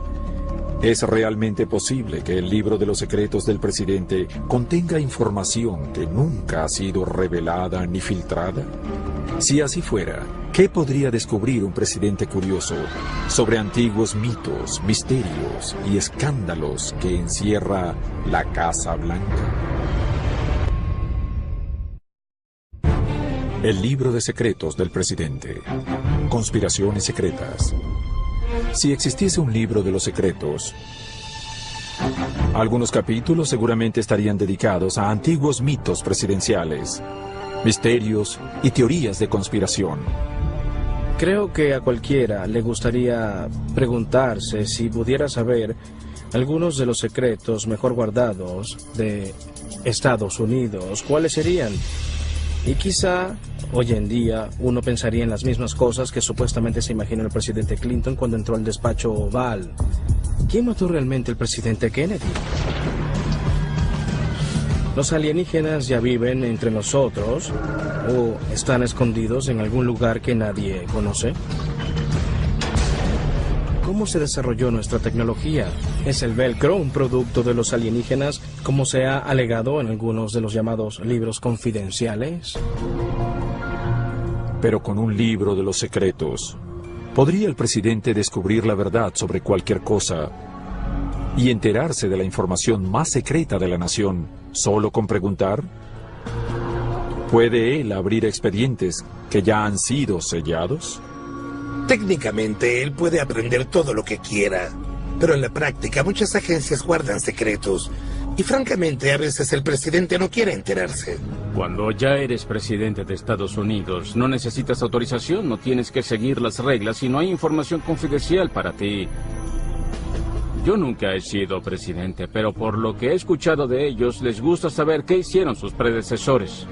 ¿es realmente posible que el libro de los secretos del presidente contenga información que nunca ha sido revelada ni filtrada? Si así fuera, ¿qué podría descubrir un presidente curioso sobre antiguos mitos, misterios y escándalos que encierra la Casa Blanca? El libro de secretos del presidente. Conspiraciones secretas. Si existiese un libro de los secretos, algunos capítulos seguramente estarían dedicados a antiguos mitos presidenciales, misterios y teorías de conspiración. Creo que a cualquiera le gustaría preguntarse si pudiera saber algunos de los secretos mejor guardados de Estados Unidos, ¿cuáles serían? Y quizá hoy en día uno pensaría en las mismas cosas que supuestamente se imaginó el presidente Clinton cuando entró al despacho Oval. ¿Quién mató realmente al presidente Kennedy? ¿Los alienígenas ya viven entre nosotros o están escondidos en algún lugar que nadie conoce? ¿Cómo se desarrolló nuestra tecnología? ¿Es el velcro un producto de los alienígenas, como se ha alegado en algunos de los llamados libros confidenciales? Pero con un libro de los secretos, ¿podría el presidente descubrir la verdad sobre cualquier cosa y enterarse de la información más secreta de la nación solo con preguntar? ¿Puede él abrir expedientes que ya han sido sellados? Técnicamente, él puede aprender todo lo que quiera, pero en la práctica muchas agencias guardan secretos y francamente a veces el presidente no quiere enterarse. Cuando ya eres presidente de Estados Unidos, no necesitas autorización, no tienes que seguir las reglas y no hay información confidencial para ti. Yo nunca he sido presidente, pero por lo que he escuchado de ellos, les gusta saber qué hicieron sus predecesores.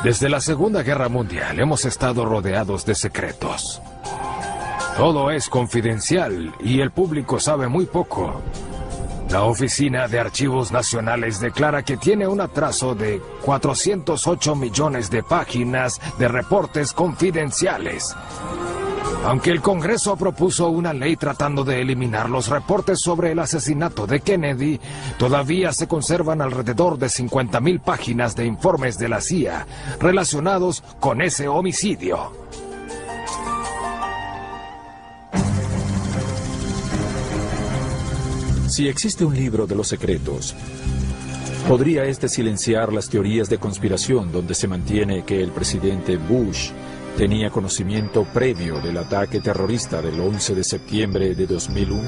Desde la Segunda Guerra Mundial hemos estado rodeados de secretos. Todo es confidencial y el público sabe muy poco. La Oficina de Archivos Nacionales declara que tiene un atraso de 408 millones de páginas de reportes confidenciales. Aunque el Congreso propuso una ley tratando de eliminar los reportes sobre el asesinato de Kennedy, todavía se conservan alrededor de 50,000 páginas de informes de la CIA relacionados con ese homicidio. Si existe un libro de los secretos, ¿podría este silenciar las teorías de conspiración donde se mantiene que el presidente Bush tenía conocimiento previo del ataque terrorista del 11 de septiembre de 2001?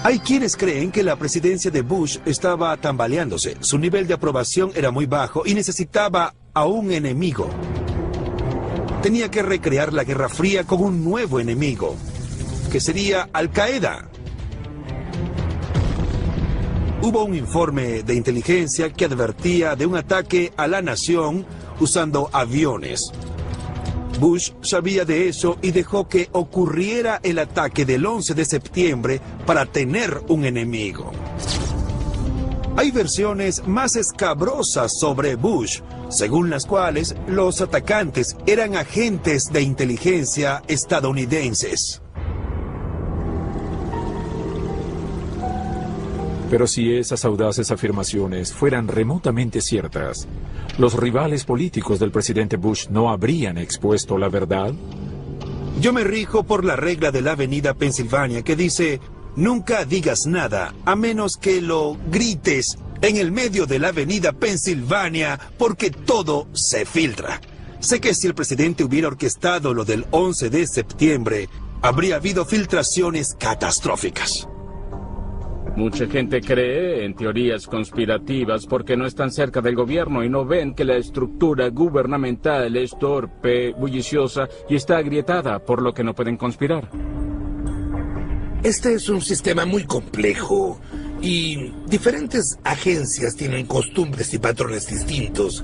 Hay quienes creen que la presidencia de Bush estaba tambaleándose. Su nivel de aprobación era muy bajo y necesitaba a un enemigo. Tenía que recrear la Guerra Fría con un nuevo enemigo, que sería Al Qaeda. Hubo un informe de inteligencia que advertía de un ataque a la nación usando aviones. Bush sabía de eso y dejó que ocurriera el ataque del 11 de septiembre para tener un enemigo. Hay versiones más escabrosas sobre Bush, según las cuales los atacantes eran agentes de inteligencia estadounidenses. Pero si esas audaces afirmaciones fueran remotamente ciertas, ¿los rivales políticos del presidente Bush no habrían expuesto la verdad? Yo me rijo por la regla de la avenida Pensilvania que dice: nunca digas nada a menos que lo grites en el medio de la avenida Pensilvania, porque todo se filtra. Sé que si el presidente hubiera orquestado lo del 11 de septiembre, habría habido filtraciones catastróficas. Mucha gente cree en teorías conspirativas porque no están cerca del gobierno y no ven que la estructura gubernamental es torpe, bulliciosa y está agrietada, por lo que no pueden conspirar. Este es un sistema muy complejo y diferentes agencias tienen costumbres y patrones distintos.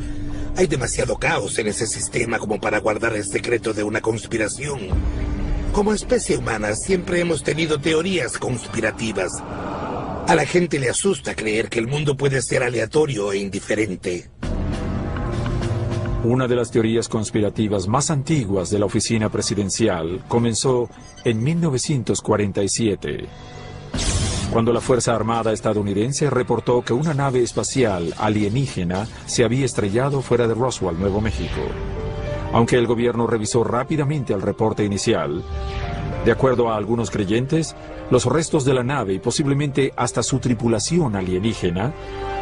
Hay demasiado caos en ese sistema como para guardar el secreto de una conspiración. Como especie humana siempre hemos tenido teorías conspirativas. A la gente le asusta creer que el mundo puede ser aleatorio e indiferente. Una de las teorías conspirativas más antiguas de la oficina presidencial comenzó en 1947, cuando la Fuerza Armada estadounidense reportó que una nave espacial alienígena se había estrellado fuera de Roswell, Nuevo México. Aunque el gobierno revisó rápidamente el reporte inicial, de acuerdo a algunos creyentes, los restos de la nave y posiblemente hasta su tripulación alienígena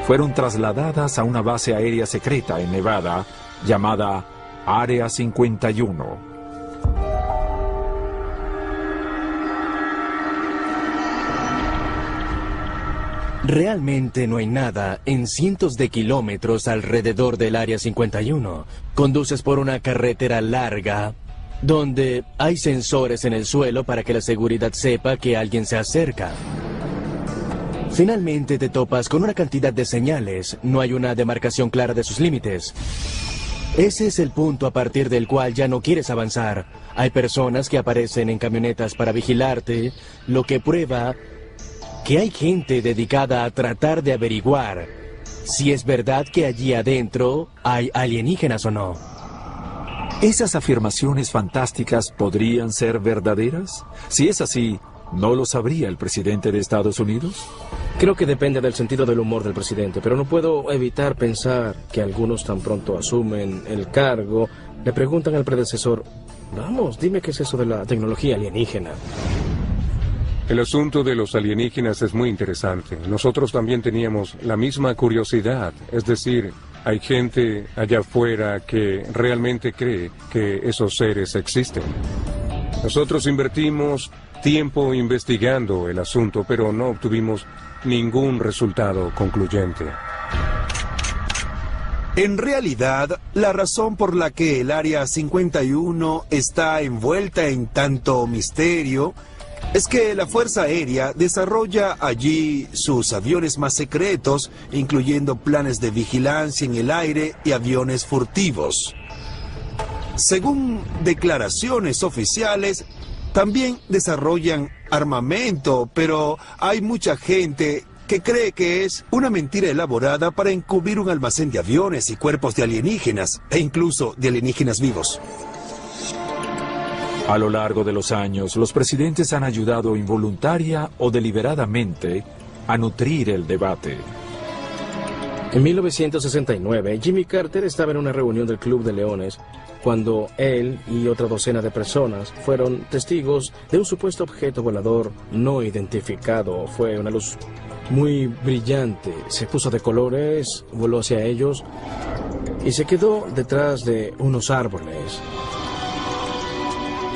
fueron trasladadas a una base aérea secreta en Nevada llamada Área 51. Realmente no hay nada en cientos de kilómetros alrededor del Área 51. Conduces por una carretera larga, donde hay sensores en el suelo para que la seguridad sepa que alguien se acerca. Finalmente te topas con una cantidad de señales, no hay una demarcación clara de sus límites. Ese es el punto a partir del cual ya no quieres avanzar. Hay personas que aparecen en camionetas para vigilarte, lo que prueba que hay gente dedicada a tratar de averiguar si es verdad que allí adentro hay alienígenas o no. ¿Esas afirmaciones fantásticas podrían ser verdaderas? Si es así, ¿no lo sabría el presidente de Estados Unidos? Creo que depende del sentido del humor del presidente, pero no puedo evitar pensar que algunos tan pronto asumen el cargo, le preguntan al predecesor, vamos, dime qué es eso de la tecnología alienígena. El asunto de los alienígenas es muy interesante. Nosotros también teníamos la misma curiosidad, es decir, hay gente allá afuera que realmente cree que esos seres existen. Nosotros invertimos tiempo investigando el asunto, pero no obtuvimos ningún resultado concluyente. En realidad, la razón por la que el Área 51 está envuelta en tanto misterio es que la Fuerza Aérea desarrolla allí sus aviones más secretos, incluyendo planes de vigilancia en el aire y aviones furtivos. Según declaraciones oficiales, también desarrollan armamento, pero hay mucha gente que cree que es una mentira elaborada para encubrir un almacén de aviones y cuerpos de alienígenas, e incluso de alienígenas vivos. A lo largo de los años, los presidentes han ayudado involuntaria o deliberadamente a nutrir el debate. En 1969, Jimmy Carter estaba en una reunión del Club de Leones cuando él y otra docena de personas fueron testigos de un supuesto objeto volador no identificado. Fue una luz muy brillante, se puso de colores, voló hacia ellos y se quedó detrás de unos árboles.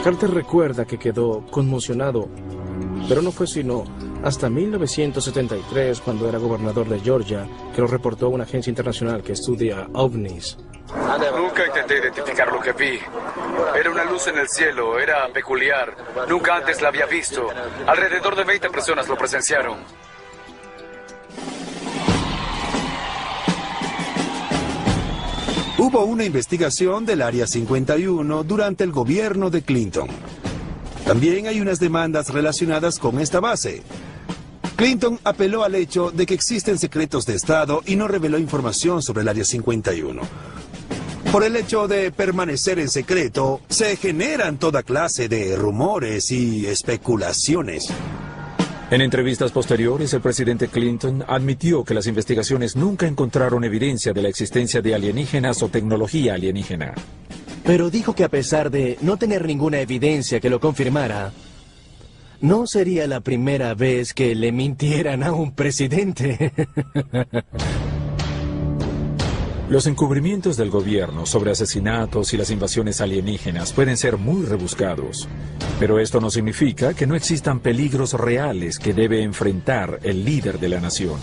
Carter recuerda que quedó conmocionado, pero no fue sino hasta 1973, cuando era gobernador de Georgia, que lo reportó a una agencia internacional que estudia ovnis. Nunca intenté identificar lo que vi. Era una luz en el cielo, era peculiar. Nunca antes la había visto. Alrededor de 20 personas lo presenciaron. Hubo una investigación del Área 51 durante el gobierno de Clinton. También hay unas demandas relacionadas con esta base. Clinton apeló al hecho de que existen secretos de Estado y no reveló información sobre el Área 51. Por el hecho de permanecer en secreto, se generan toda clase de rumores y especulaciones. En entrevistas posteriores, el presidente Clinton admitió que las investigaciones nunca encontraron evidencia de la existencia de alienígenas o tecnología alienígena. Pero dijo que a pesar de no tener ninguna evidencia que lo confirmara, no sería la primera vez que le mintieran a un presidente. Los encubrimientos del gobierno sobre asesinatos y las invasiones alienígenas pueden ser muy rebuscados, pero esto no significa que no existan peligros reales que debe enfrentar el líder de la nación.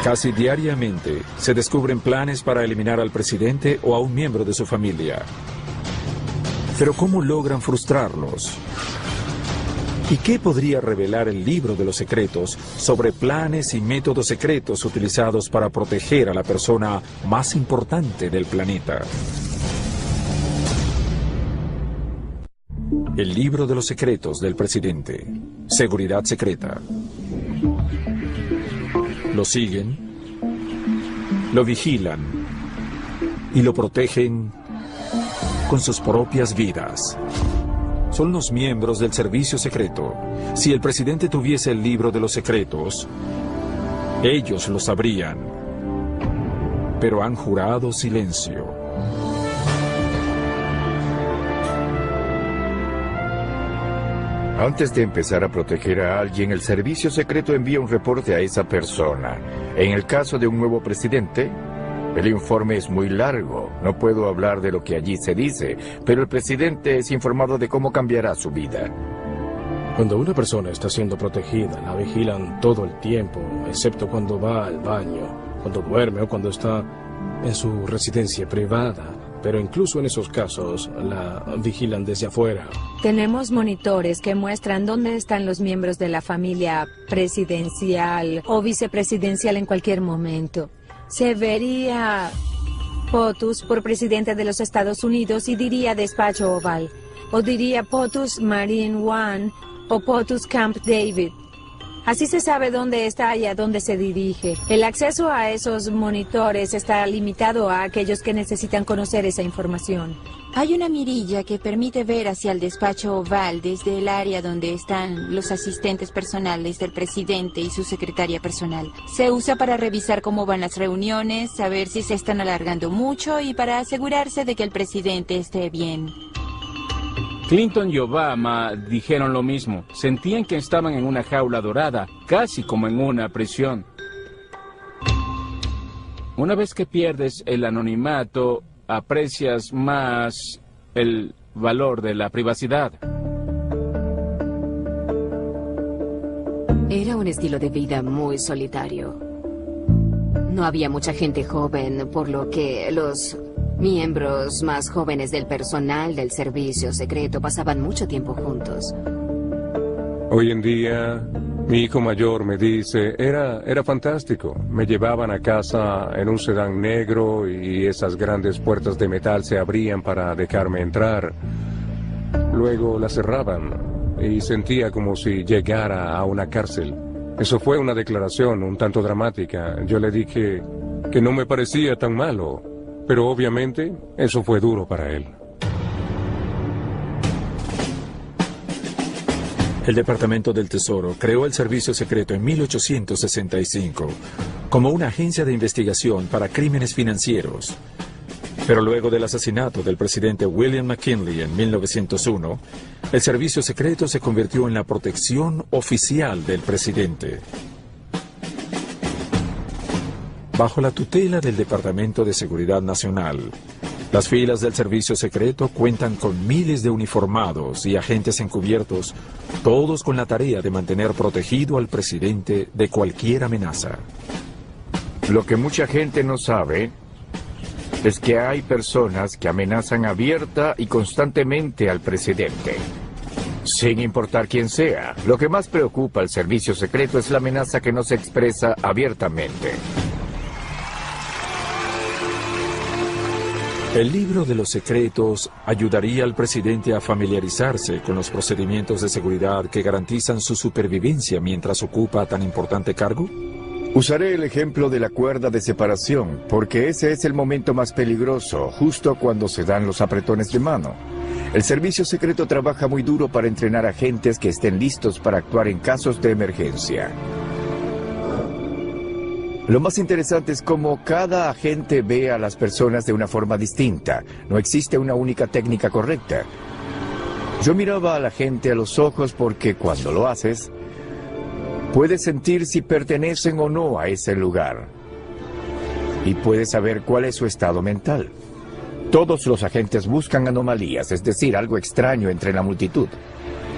Casi diariamente se descubren planes para eliminar al presidente o a un miembro de su familia. Pero ¿cómo logran frustrarlos? ¿Y qué podría revelar el libro de los secretos sobre planes y métodos secretos utilizados para proteger a la persona más importante del planeta? El libro de los secretos del presidente. Seguridad secreta. Lo siguen, lo vigilan y lo protegen con sus propias vidas. Son los miembros del servicio secreto. Si el presidente tuviese el libro de los secretos, ellos lo sabrían, pero han jurado silencio. Antes de empezar a proteger a alguien, el servicio secreto envía un reporte a esa persona. En el caso de un nuevo presidente, el informe es muy largo. No puedo hablar de lo que allí se dice, pero el presidente es informado de cómo cambiará su vida. Cuando una persona está siendo protegida, la vigilan todo el tiempo, excepto cuando va al baño, cuando duerme o cuando está en su residencia privada. Pero incluso en esos casos, la vigilan desde afuera. Tenemos monitores que muestran dónde están los miembros de la familia presidencial o vicepresidencial en cualquier momento. Se vería POTUS por presidente de los Estados Unidos y diría despacho oval. O diría POTUS Marine One o POTUS Camp David. Así se sabe dónde está y a dónde se dirige. El acceso a esos monitores está limitado a aquellos que necesitan conocer esa información. Hay una mirilla que permite ver hacia el despacho oval desde el área donde están los asistentes personales del presidente y su secretaria personal. Se usa para revisar cómo van las reuniones, saber si se están alargando mucho y para asegurarse de que el presidente esté bien. Clinton y Obama dijeron lo mismo. Sentían que estaban en una jaula dorada, casi como en una prisión. Una vez que pierdes el anonimato, aprecias más el valor de la privacidad. Era un estilo de vida muy solitario. No había mucha gente joven, por lo que los miembros más jóvenes del personal del servicio secreto pasaban mucho tiempo juntos. Hoy en día, mi hijo mayor me dice, era fantástico. Me llevaban a casa en un sedán negro y esas grandes puertas de metal se abrían para dejarme entrar. Luego las cerraban y sentía como si llegara a una cárcel. Eso fue una declaración un tanto dramática. Yo le dije que no me parecía tan malo. Pero obviamente, eso fue duro para él. El Departamento del Tesoro creó el Servicio Secreto en 1865 como una agencia de investigación para crímenes financieros. Pero luego del asesinato del presidente William McKinley en 1901, el Servicio Secreto se convirtió en la protección oficial del presidente. Bajo la tutela del Departamento de Seguridad Nacional, las filas del Servicio Secreto cuentan con miles de uniformados y agentes encubiertos, todos con la tarea de mantener protegido al presidente de cualquier amenaza. Lo que mucha gente no sabe es que hay personas que amenazan abierta y constantemente al presidente. Sin importar quién sea, lo que más preocupa al Servicio Secreto es la amenaza que no se expresa abiertamente. El libro de los secretos ayudaría al presidente a familiarizarse con los procedimientos de seguridad que garantizan su supervivencia mientras ocupa tan importante cargo. Usaré el ejemplo de la cuerda de separación, porque ese es el momento más peligroso, justo cuando se dan los apretones de mano. El Servicio Secreto trabaja muy duro para entrenar agentes que estén listos para actuar en casos de emergencia. Lo más interesante es cómo cada agente ve a las personas de una forma distinta. No existe una única técnica correcta. Yo miraba a la gente a los ojos porque cuando lo haces, puedes sentir si pertenecen o no a ese lugar. Y puedes saber cuál es su estado mental. Todos los agentes buscan anomalías, es decir, algo extraño entre la multitud.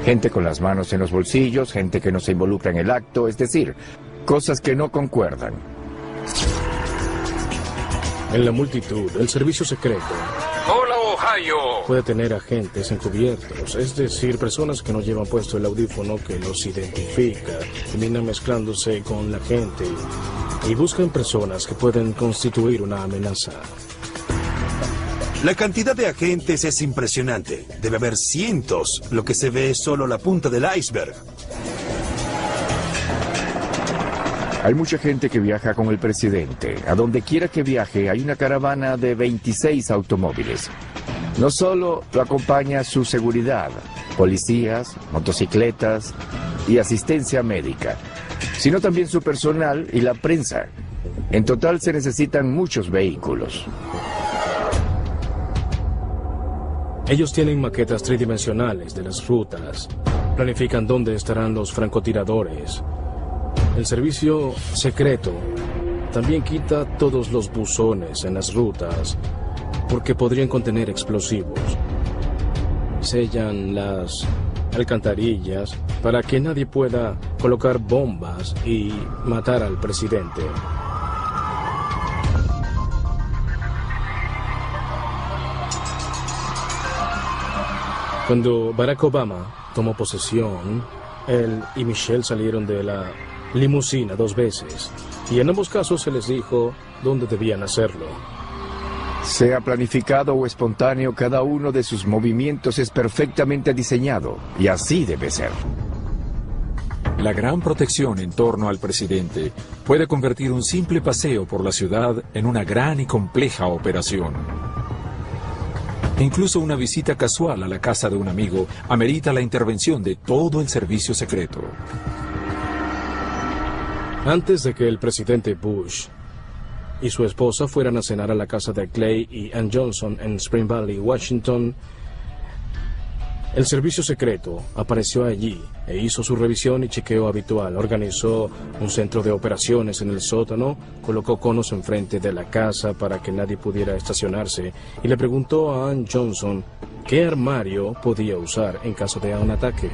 Gente con las manos en los bolsillos, gente que no se involucra en el acto, es decir, cosas que no concuerdan. En la multitud, el servicio secreto ¡Hola, Ohio! puede tener agentes encubiertos, es decir, personas que no llevan puesto el audífono que los identifica, terminan mezclándose con la gente y buscan personas que pueden constituir una amenaza. La cantidad de agentes es impresionante. Debe haber cientos. Lo que se ve es solo la punta del iceberg. Hay mucha gente que viaja con el presidente. A donde quiera que viaje hay una caravana de 26 automóviles. No solo lo acompaña su seguridad, policías, motocicletas y asistencia médica, sino también su personal y la prensa. En total se necesitan muchos vehículos. Ellos tienen maquetas tridimensionales de las rutas. Planifican dónde estarán los francotiradores. El servicio secreto también quita todos los buzones en las rutas porque podrían contener explosivos. Sellan las alcantarillas para que nadie pueda colocar bombas y matar al presidente. Cuando Barack Obama tomó posesión, él y Michelle salieron de la limusina 2 veces, y en ambos casos se les dijo dónde debían hacerlo. Sea planificado o espontáneo, cada uno de sus movimientos es perfectamente diseñado, y así debe ser. La gran protección en torno al presidente puede convertir un simple paseo por la ciudad en una gran y compleja operación. Incluso una visita casual a la casa de un amigo amerita la intervención de todo el servicio secreto. Antes de que el presidente Bush y su esposa fueran a cenar a la casa de Clay y Ann Johnson en Spring Valley, Washington, el servicio secreto apareció allí e hizo su revisión y chequeo habitual. Organizó un centro de operaciones en el sótano, colocó conos enfrente de la casa para que nadie pudiera estacionarse y le preguntó a Ann Johnson qué armario podía usar en caso de un ataque.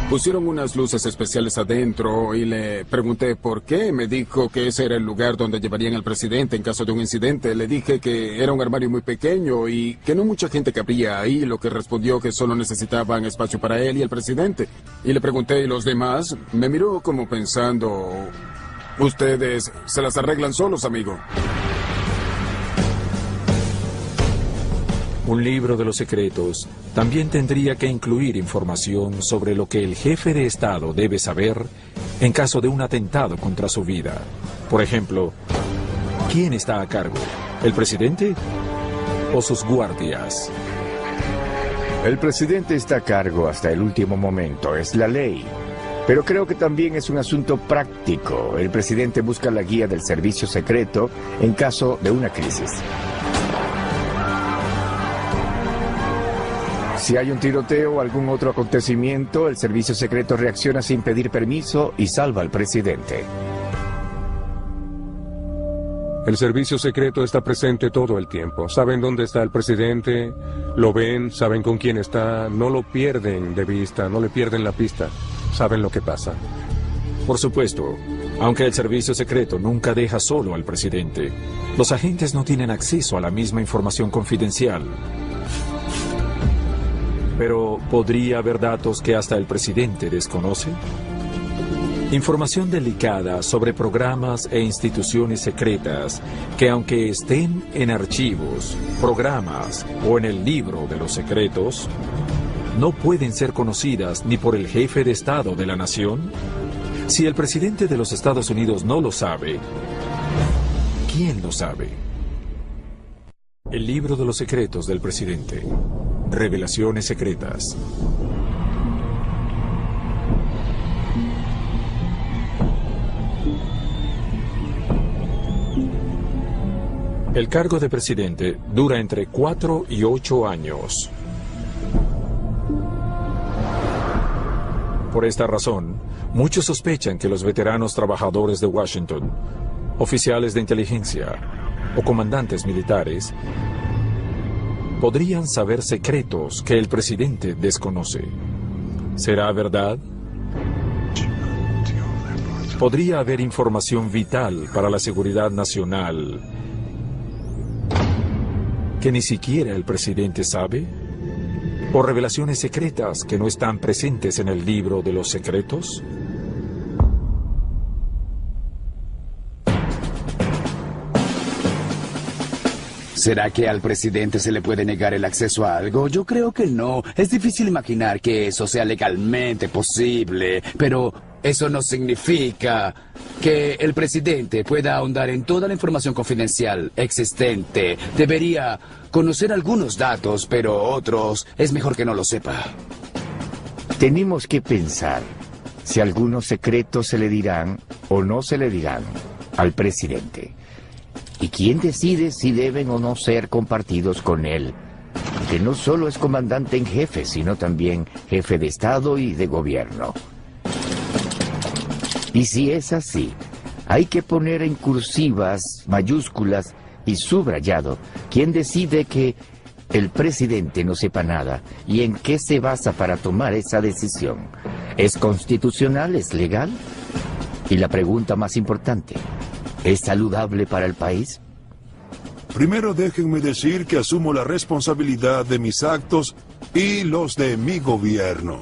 Pusieron unas luces especiales adentro y le pregunté por qué. Me dijo que ese era el lugar donde llevarían al presidente en caso de un incidente. Le dije que era un armario muy pequeño y que no mucha gente cabría ahí, lo que respondió que solo necesitaban espacio para él y el presidente. Y le pregunté, ¿y los demás? Me miró como pensando, ustedes se las arreglan solos, amigo. Un libro de los secretos también tendría que incluir información sobre lo que el jefe de Estado debe saber en caso de un atentado contra su vida. Por ejemplo, ¿quién está a cargo? ¿El presidente o sus guardias? El presidente está a cargo hasta el último momento, es la ley. Pero creo que también es un asunto práctico. El presidente busca la guía del servicio secreto en caso de una crisis. Si hay un tiroteo o algún otro acontecimiento, el servicio secreto reacciona sin pedir permiso y salva al presidente. El servicio secreto está presente todo el tiempo. Saben dónde está el presidente, lo ven, saben con quién está, no lo pierden de vista, no le pierden la pista, saben lo que pasa. Por supuesto, aunque el servicio secreto nunca deja solo al presidente, los agentes no tienen acceso a la misma información confidencial. Pero, ¿podría haber datos que hasta el presidente desconoce? Información delicada sobre programas e instituciones secretas que, aunque estén en archivos, programas o en el libro de los secretos, no pueden ser conocidas ni por el jefe de Estado de la nación. Si el presidente de los Estados Unidos no lo sabe, ¿quién lo sabe? El libro de los secretos del presidente. Revelaciones secretas. El cargo de presidente dura entre 4 y 8 años. Por esta razón, muchos sospechan que los veteranos trabajadores de Washington, oficiales de inteligencia o comandantes militares podrían saber secretos que el presidente desconoce. ¿Será verdad? ¿Podría haber información vital para la seguridad nacional que ni siquiera el presidente sabe? ¿O revelaciones secretas que no están presentes en el libro de los secretos? ¿Será que al presidente se le puede negar el acceso a algo? Yo creo que no. Es difícil imaginar que eso sea legalmente posible, pero eso no significa que el presidente pueda ahondar en toda la información confidencial existente. Debería conocer algunos datos, pero otros es mejor que no lo sepa. Tenemos que pensar si algunos secretos se le dirán o no se le dirán al presidente. ¿Y quién decide si deben o no ser compartidos con él? Que no solo es comandante en jefe, sino también jefe de Estado y de gobierno. Y si es así, hay que poner en cursivas, mayúsculas y subrayado quién decide que el presidente no sepa nada y en qué se basa para tomar esa decisión. ¿Es constitucional? ¿Es legal? Y la pregunta más importante, ¿es saludable para el país? Primero déjenme decir que asumo la responsabilidad de mis actos y los de mi gobierno.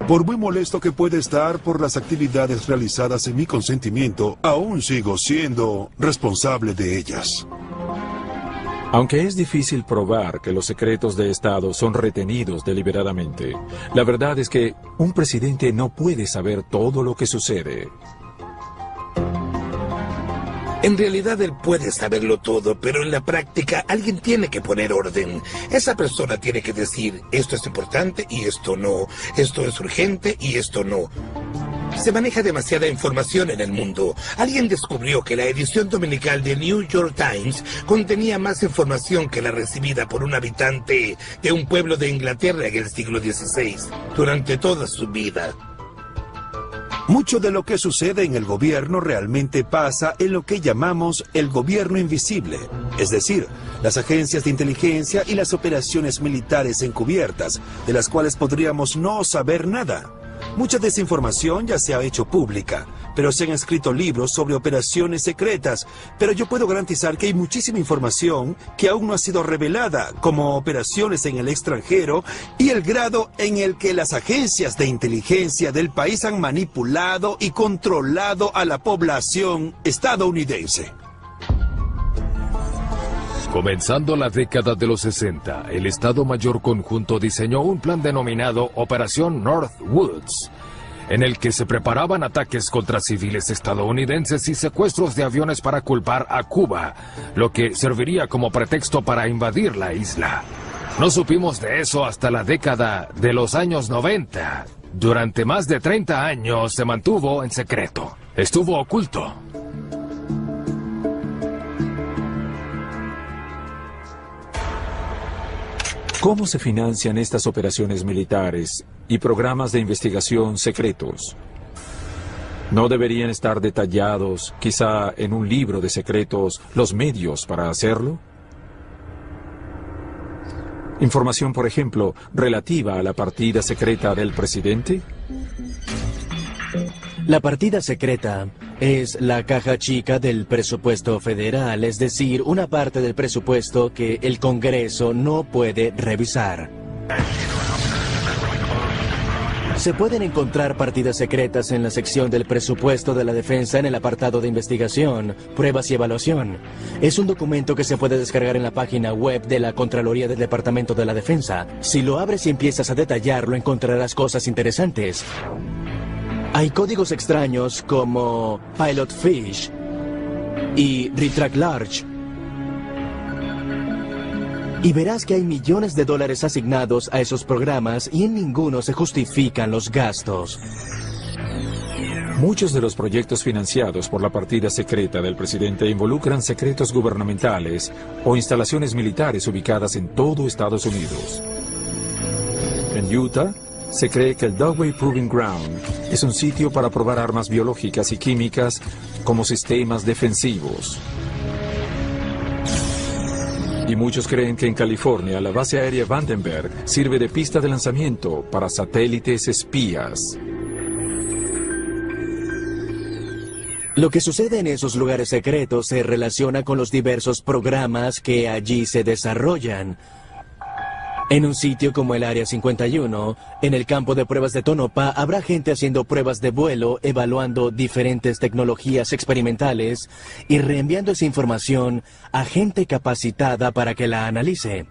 Por muy molesto que pueda estar por las actividades realizadas en mi consentimiento, aún sigo siendo responsable de ellas. Aunque es difícil probar que los secretos de Estado son retenidos deliberadamente, la verdad es que un presidente no puede saber todo lo que sucede. En realidad él puede saberlo todo, pero en la práctica alguien tiene que poner orden. Esa persona tiene que decir, esto es importante y esto no, esto es urgente y esto no. Se maneja demasiada información en el mundo. Alguien descubrió que la edición dominical de New York Times contenía más información que la recibida por un habitante de un pueblo de Inglaterra en el siglo XVI, durante toda su vida. Mucho de lo que sucede en el gobierno realmente pasa en lo que llamamos el gobierno invisible, es decir, las agencias de inteligencia y las operaciones militares encubiertas, de las cuales podríamos no saber nada. Mucha de esa información ya se ha hecho pública, pero se han escrito libros sobre operaciones secretas, pero yo puedo garantizar que hay muchísima información que aún no ha sido revelada, como operaciones en el extranjero y el grado en el que las agencias de inteligencia del país han manipulado y controlado a la población estadounidense. Comenzando la década de los 60, el Estado Mayor Conjunto diseñó un plan denominado Operación Northwoods, en el que se preparaban ataques contra civiles estadounidenses y secuestros de aviones para culpar a Cuba, lo que serviría como pretexto para invadir la isla. No supimos de eso hasta la década de los años 90. Durante más de 30 años se mantuvo en secreto. Estuvo oculto. ¿Cómo se financian estas operaciones militares y programas de investigación secretos? ¿No deberían estar detallados, quizá en un libro de secretos, los medios para hacerlo? Información, por ejemplo, relativa a la partida secreta del presidente. La partida secreta es la caja chica del presupuesto federal, es decir, una parte del presupuesto que el Congreso no puede revisar. Se pueden encontrar partidas secretas en la sección del presupuesto de la defensa en el apartado de investigación, pruebas y evaluación. Es un documento que se puede descargar en la página web de la Contraloría del Departamento de la Defensa. Si lo abres y empiezas a detallarlo, encontrarás cosas interesantes. Hay códigos extraños como Pilot Fish y Retract Large. Y verás que hay millones de dólares asignados a esos programas y en ninguno se justifican los gastos. Muchos de los proyectos financiados por la partida secreta del presidente involucran secretos gubernamentales o instalaciones militares ubicadas en todo Estados Unidos. En Utah, se cree que el Dugway Proving Ground es un sitio para probar armas biológicas y químicas como sistemas defensivos. Y muchos creen que en California la base aérea Vandenberg sirve de pista de lanzamiento para satélites espías. Lo que sucede en esos lugares secretos se relaciona con los diversos programas que allí se desarrollan. En un sitio como el Área 51, en el campo de pruebas de Tonopah, habrá gente haciendo pruebas de vuelo, evaluando diferentes tecnologías experimentales y reenviando esa información a gente capacitada para que la analice.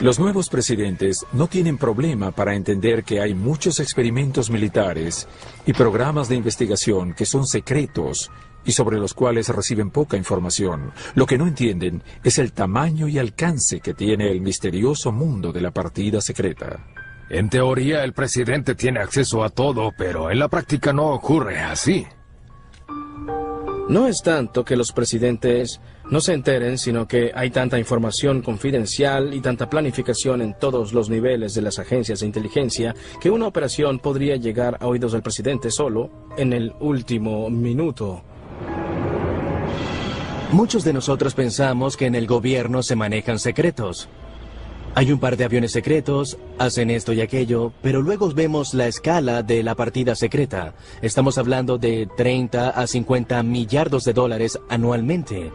Los nuevos presidentes no tienen problema para entender que hay muchos experimentos militares y programas de investigación que son secretos y sobre los cuales reciben poca información. Lo que no entienden es el tamaño y alcance que tiene el misterioso mundo de la partida secreta. En teoría, el presidente tiene acceso a todo, pero en la práctica no ocurre así. No es tanto que los presidentes no se enteren, sino que hay tanta información confidencial y tanta planificación en todos los niveles de las agencias de inteligencia que una operación podría llegar a oídos del presidente solo en el último minuto. Muchos de nosotros pensamos que en el gobierno se manejan secretos. Hay un par de aviones secretos, hacen esto y aquello, pero luego vemos la escala de la partida secreta. Estamos hablando de 30 a 50 millardos de dólares anualmente.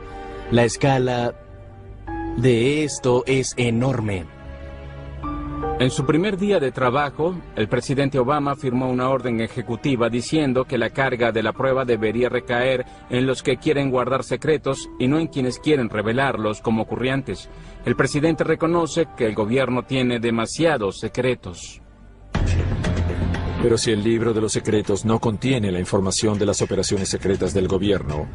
La escala de esto es enorme. En su primer día de trabajo, el presidente Obama firmó una orden ejecutiva diciendo que la carga de la prueba debería recaer en los que quieren guardar secretos y no en quienes quieren revelarlos, como ocurría antes. El presidente reconoce que el gobierno tiene demasiados secretos. Pero si el libro de los secretos no contiene la información de las operaciones secretas del gobierno,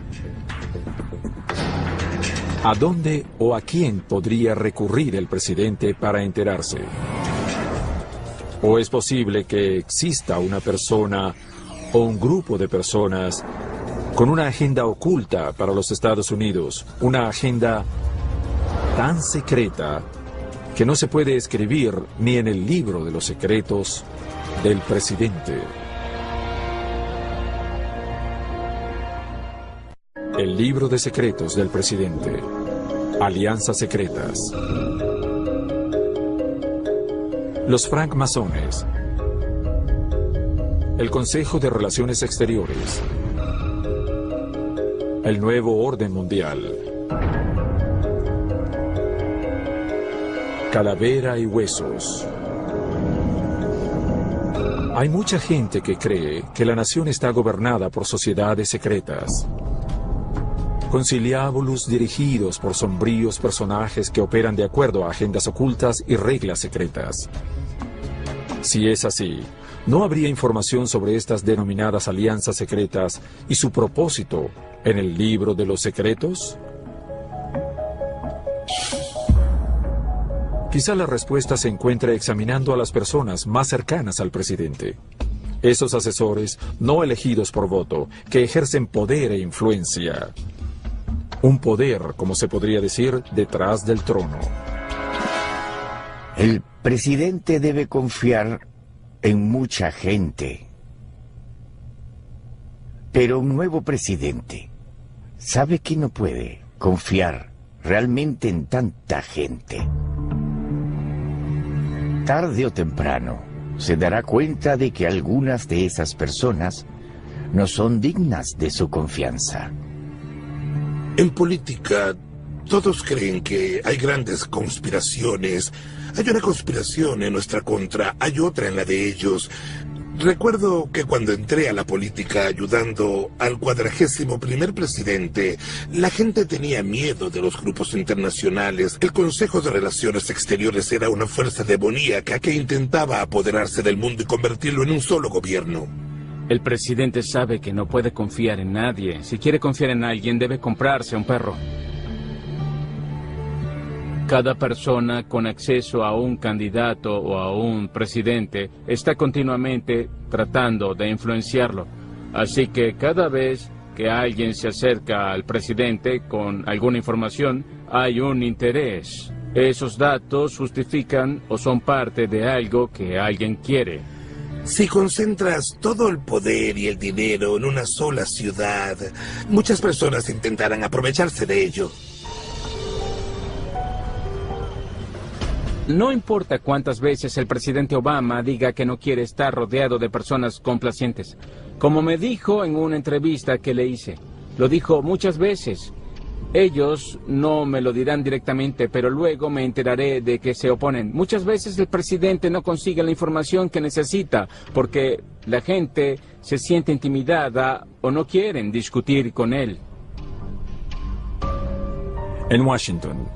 ¿a dónde o a quién podría recurrir el presidente para enterarse? ¿O es posible que exista una persona o un grupo de personas con una agenda oculta para los Estados Unidos, una agenda tan secreta que no se puede escribir ni en el libro de los secretos del presidente? El libro de secretos del presidente. Alianzas secretas. Los francmasones. El Consejo de Relaciones Exteriores. El nuevo orden mundial. Calavera y huesos. Hay mucha gente que cree que la nación está gobernada por sociedades secretas. Conciliábulos dirigidos por sombríos personajes que operan de acuerdo a agendas ocultas y reglas secretas. Si es así, ¿no habría información sobre estas denominadas alianzas secretas y su propósito en el libro de los secretos? Quizá la respuesta se encuentre examinando a las personas más cercanas al presidente. Esos asesores no elegidos por voto, que ejercen poder e influencia. Un poder, como se podría decir, detrás del trono. El presidente debe confiar en mucha gente. Pero un nuevo presidente sabe que no puede confiar realmente en tanta gente. Tarde o temprano se dará cuenta de que algunas de esas personas no son dignas de su confianza. En política, todos creen que hay grandes conspiraciones. Hay una conspiración en nuestra contra, hay otra en la de ellos. Recuerdo que cuando entré a la política ayudando al 41º presidente, la gente tenía miedo de los grupos internacionales. El Consejo de Relaciones Exteriores era una fuerza demoníaca que intentaba apoderarse del mundo y convertirlo en un solo gobierno. El presidente sabe que no puede confiar en nadie. Si quiere confiar en alguien, debe comprarse un perro. Cada persona con acceso a un candidato o a un presidente está continuamente tratando de influenciarlo. Así que cada vez que alguien se acerca al presidente con alguna información, hay un interés. Esos datos justifican o son parte de algo que alguien quiere. Si concentras todo el poder y el dinero en una sola ciudad, muchas personas intentarán aprovecharse de ello. No importa cuántas veces el presidente Obama diga que no quiere estar rodeado de personas complacientes. Como me dijo en una entrevista que le hice, lo dijo muchas veces. Ellos no me lo dirán directamente, pero luego me enteraré de que se oponen. Muchas veces el presidente no consigue la información que necesita porque la gente se siente intimidada o no quieren discutir con él. En Washington,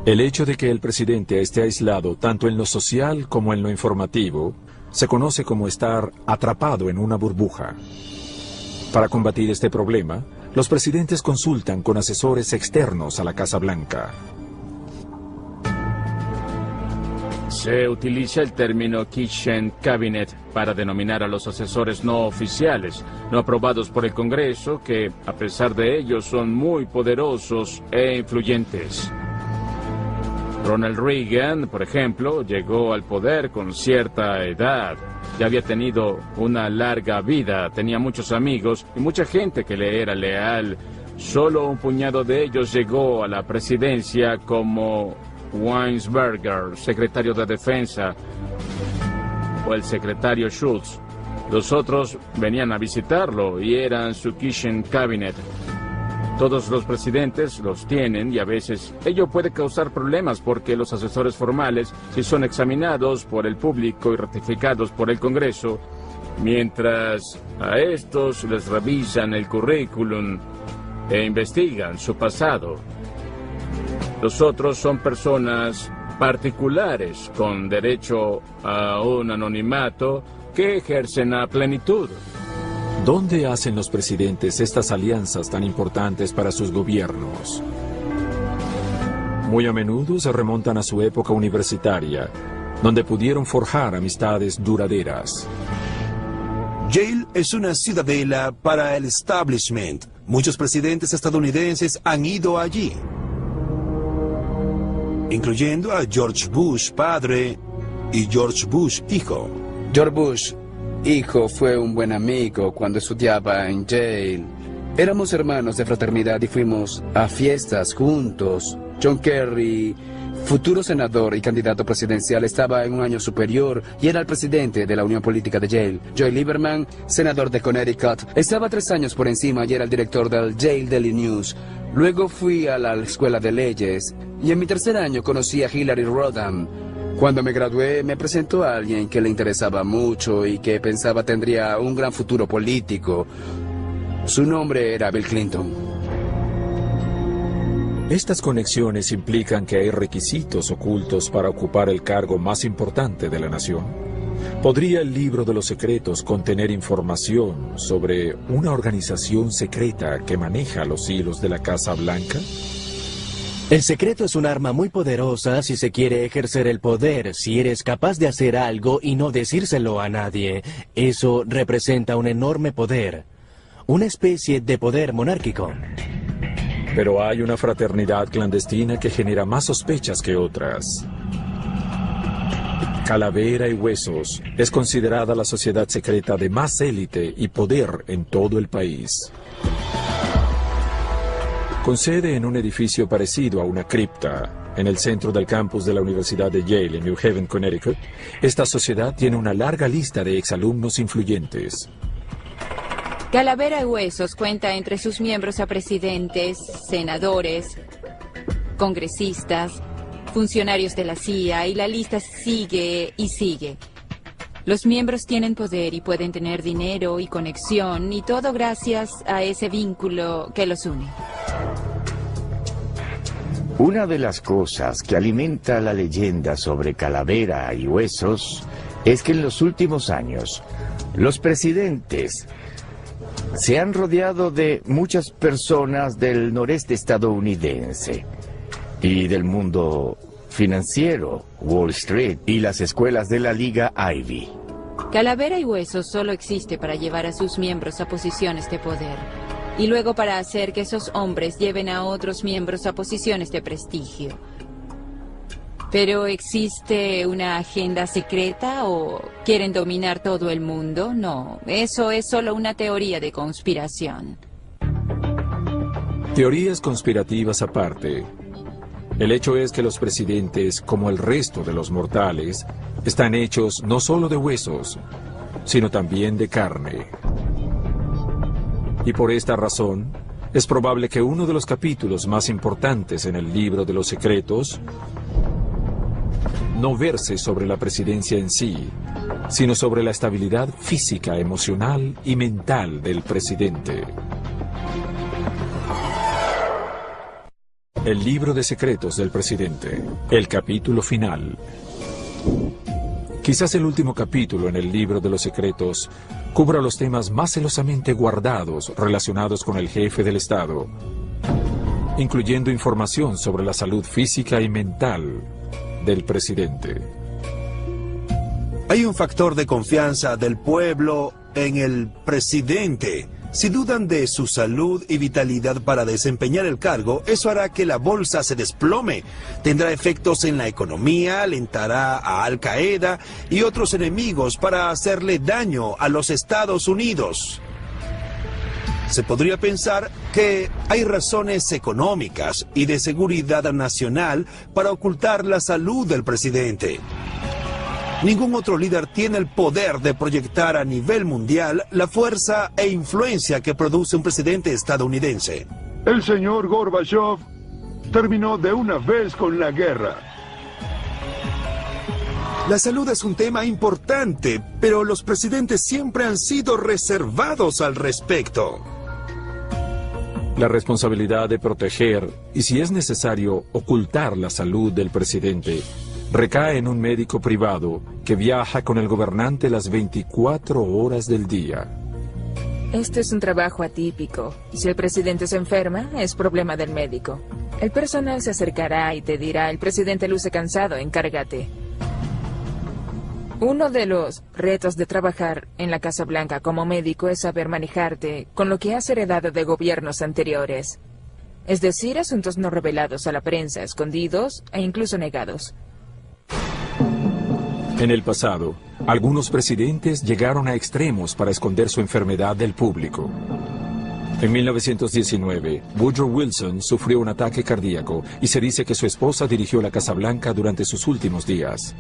el hecho de que el presidente esté aislado tanto en lo social como en lo informativo se conoce como estar atrapado en una burbuja. Para combatir este problema, los presidentes consultan con asesores externos a la Casa Blanca. Se utiliza el término Kitchen Cabinet para denominar a los asesores no oficiales, no aprobados por el Congreso, que a pesar de ello son muy poderosos e influyentes. Ronald Reagan, por ejemplo, llegó al poder con cierta edad. Ya había tenido una larga vida, tenía muchos amigos y mucha gente que le era leal. Solo un puñado de ellos llegó a la presidencia, como Weinberger, secretario de Defensa, o el secretario Schultz. Los otros venían a visitarlo y eran su Kitchen Cabinet. Todos los presidentes los tienen y a veces ello puede causar problemas porque los asesores formales, si son examinados por el público y ratificados por el Congreso, mientras a estos les revisan el currículum e investigan su pasado. Los otros son personas particulares con derecho a un anonimato que ejercen a plenitud. ¿Dónde hacen los presidentes estas alianzas tan importantes para sus gobiernos? Muy a menudo se remontan a su época universitaria, donde pudieron forjar amistades duraderas. Yale es una ciudadela para el establishment. Muchos presidentes estadounidenses han ido allí, incluyendo a George Bush padre y George Bush hijo. George Bush hijo fue un buen amigo cuando estudiaba en Yale. Éramos hermanos de fraternidad y fuimos a fiestas juntos. John Kerry, futuro senador y candidato presidencial, estaba en un año superior y era el presidente de la Unión Política de Yale. Joy Lieberman, senador de Connecticut, estaba 3 años por encima y era el director del Yale Daily News. Luego fui a la escuela de leyes y en mi 3er año conocí a Hillary Rodham. Cuando me gradué, me presentó a alguien que le interesaba mucho y que pensaba tendría un gran futuro político. Su nombre era Bill Clinton. Estas conexiones implican que hay requisitos ocultos para ocupar el cargo más importante de la nación. ¿Podría el libro de los secretos contener información sobre una organización secreta que maneja los hilos de la Casa Blanca? El secreto es un arma muy poderosa si se quiere ejercer el poder, si eres capaz de hacer algo y no decírselo a nadie. Eso representa un enorme poder, una especie de poder monárquico. Pero hay una fraternidad clandestina que genera más sospechas que otras. Calavera y Huesos es considerada la sociedad secreta de más élite y poder en todo el país. Con sede en un edificio parecido a una cripta, en el centro del campus de la Universidad de Yale en New Haven, Connecticut, esta sociedad tiene una larga lista de exalumnos influyentes. Calavera y Huesos cuenta entre sus miembros a presidentes, senadores, congresistas, funcionarios de la CIA, y la lista sigue y sigue. Los miembros tienen poder y pueden tener dinero y conexión, y todo gracias a ese vínculo que los une. Una de las cosas que alimenta la leyenda sobre Calavera y Huesos es que en los últimos años los presidentes se han rodeado de muchas personas del noreste estadounidense y del mundo financiero, Wall Street y las escuelas de la Liga Ivy. Calavera y Huesos solo existe para llevar a sus miembros a posiciones de poder y luego para hacer que esos hombres lleven a otros miembros a posiciones de prestigio. ¿Pero existe una agenda secreta o quieren dominar todo el mundo? No, eso es solo una teoría de conspiración. Teorías conspirativas aparte, el hecho es que los presidentes, como el resto de los mortales, están hechos no solo de huesos, sino también de carne. Y por esta razón, es probable que uno de los capítulos más importantes en el libro de los secretos no verse sobre la presidencia en sí, sino sobre la estabilidad física, emocional y mental del presidente. El libro de secretos del presidente, el capítulo final. Quizás el último capítulo en el libro de los secretos cubra los temas más celosamente guardados relacionados con el jefe del Estado, incluyendo información sobre la salud física y mental del presidente. Hay un factor de confianza del pueblo en el presidente. Si dudan de su salud y vitalidad para desempeñar el cargo, eso hará que la bolsa se desplome. Tendrá efectos en la economía, alentará a Al Qaeda y otros enemigos para hacerle daño a los Estados Unidos. Se podría pensar que hay razones económicas y de seguridad nacional para ocultar la salud del presidente. Ningún otro líder tiene el poder de proyectar a nivel mundial la fuerza e influencia que produce un presidente estadounidense. El señor Gorbachev terminó de una vez con la guerra. La salud es un tema importante, pero los presidentes siempre han sido reservados al respecto. La responsabilidad de proteger, y si es necesario, ocultar la salud del presidente, recae en un médico privado que viaja con el gobernante las 24 horas del día. Este es un trabajo atípico. Si el presidente se enferma, es problema del médico. El personal se acercará y te dirá, el presidente luce cansado, encárgate. Uno de los retos de trabajar en la Casa Blanca como médico es saber manejarte con lo que has heredado de gobiernos anteriores. Es decir, asuntos no revelados a la prensa, escondidos e incluso negados. En el pasado, algunos presidentes llegaron a extremos para esconder su enfermedad del público. En 1919, Woodrow Wilson sufrió un ataque cardíaco y se dice que su esposa dirigió la Casa Blanca durante sus últimos días.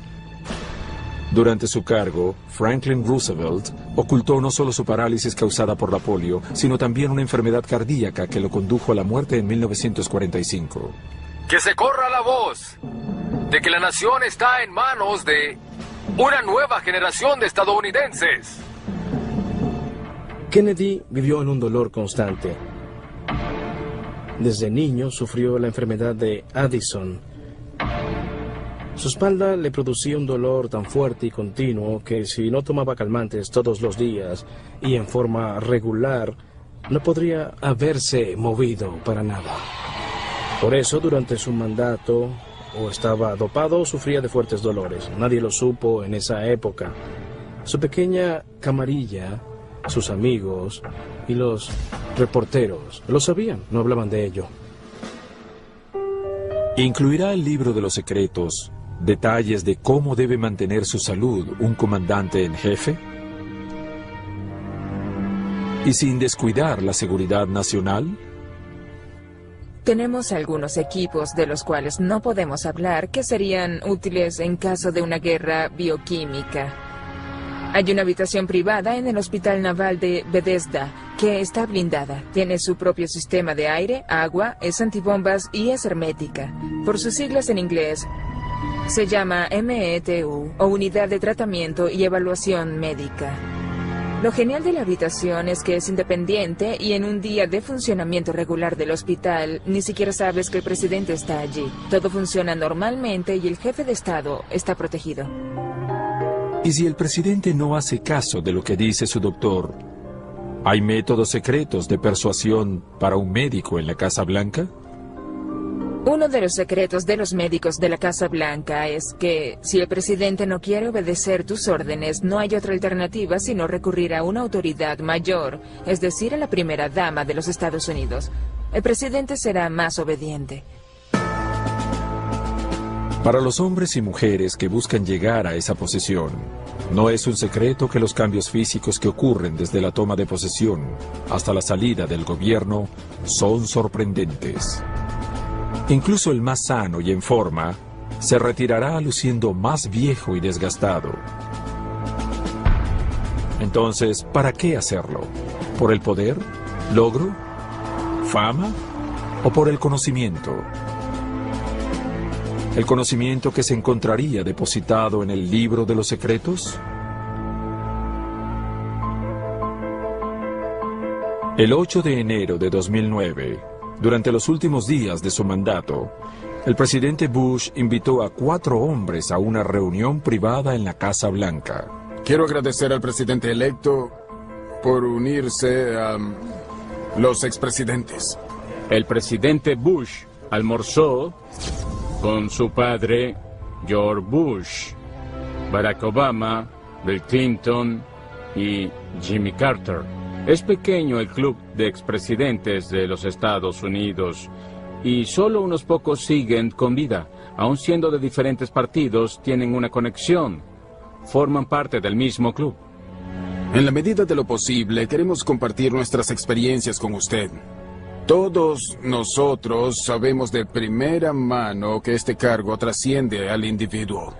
Durante su cargo, Franklin Roosevelt ocultó no solo su parálisis causada por la polio, sino también una enfermedad cardíaca que lo condujo a la muerte en 1945. Que se corra la voz de que la nación está en manos de una nueva generación de estadounidenses. Kennedy vivió en un dolor constante. Desde niño sufrió la enfermedad de Addison. Su espalda le producía un dolor tan fuerte y continuo que si no tomaba calmantes todos los días y en forma regular, no podría haberse movido para nada. Por eso, durante su mandato, o estaba dopado o sufría de fuertes dolores. Nadie lo supo en esa época. Su pequeña camarilla, sus amigos y los reporteros lo sabían, no hablaban de ello. ¿Incluirá el libro de los secretos detalles de cómo debe mantener su salud un comandante en jefe? ¿Y sin descuidar la seguridad nacional? Tenemos algunos equipos de los cuales no podemos hablar que serían útiles en caso de una guerra bioquímica. Hay una habitación privada en el Hospital Naval de Bethesda que está blindada. Tiene su propio sistema de aire, agua, es antibombas y es hermética. Por sus siglas en inglés, se llama METU, o Unidad de Tratamiento y Evaluación Médica. Lo genial de la habitación es que es independiente y en un día de funcionamiento regular del hospital, ni siquiera sabes que el presidente está allí. Todo funciona normalmente y el jefe de Estado está protegido. ¿Y si el presidente no hace caso de lo que dice su doctor? ¿Hay métodos secretos de persuasión para un médico en la Casa Blanca? Uno de los secretos de los médicos de la Casa Blanca es que si el presidente no quiere obedecer tus órdenes, no hay otra alternativa sino recurrir a una autoridad mayor, es decir, a la primera dama de los Estados Unidos. El presidente será más obediente. Para los hombres y mujeres que buscan llegar a esa posición, no es un secreto que los cambios físicos que ocurren desde la toma de posesión hasta la salida del gobierno son sorprendentes. Incluso el más sano y en forma se retirará luciendo más viejo y desgastado. Entonces, ¿para qué hacerlo? ¿Por el poder? ¿Logro? fama o por el conocimiento? ¿El conocimiento que se encontraría depositado en el libro de los secretos? El 8 de enero de 2009, durante los últimos días de su mandato, el presidente Bush invitó a 4 hombres a una reunión privada en la Casa Blanca. Quiero agradecer al presidente electo por unirse a los expresidentes. El presidente Bush almorzó con su padre, George Bush, Barack Obama, Bill Clinton y Jimmy Carter. Es pequeño el club de expresidentes de los Estados Unidos y solo unos pocos siguen con vida. Aun siendo de diferentes partidos, tienen una conexión. Forman parte del mismo club. En la medida de lo posible, queremos compartir nuestras experiencias con usted. Todos nosotros sabemos de primera mano que este cargo trasciende al individuo.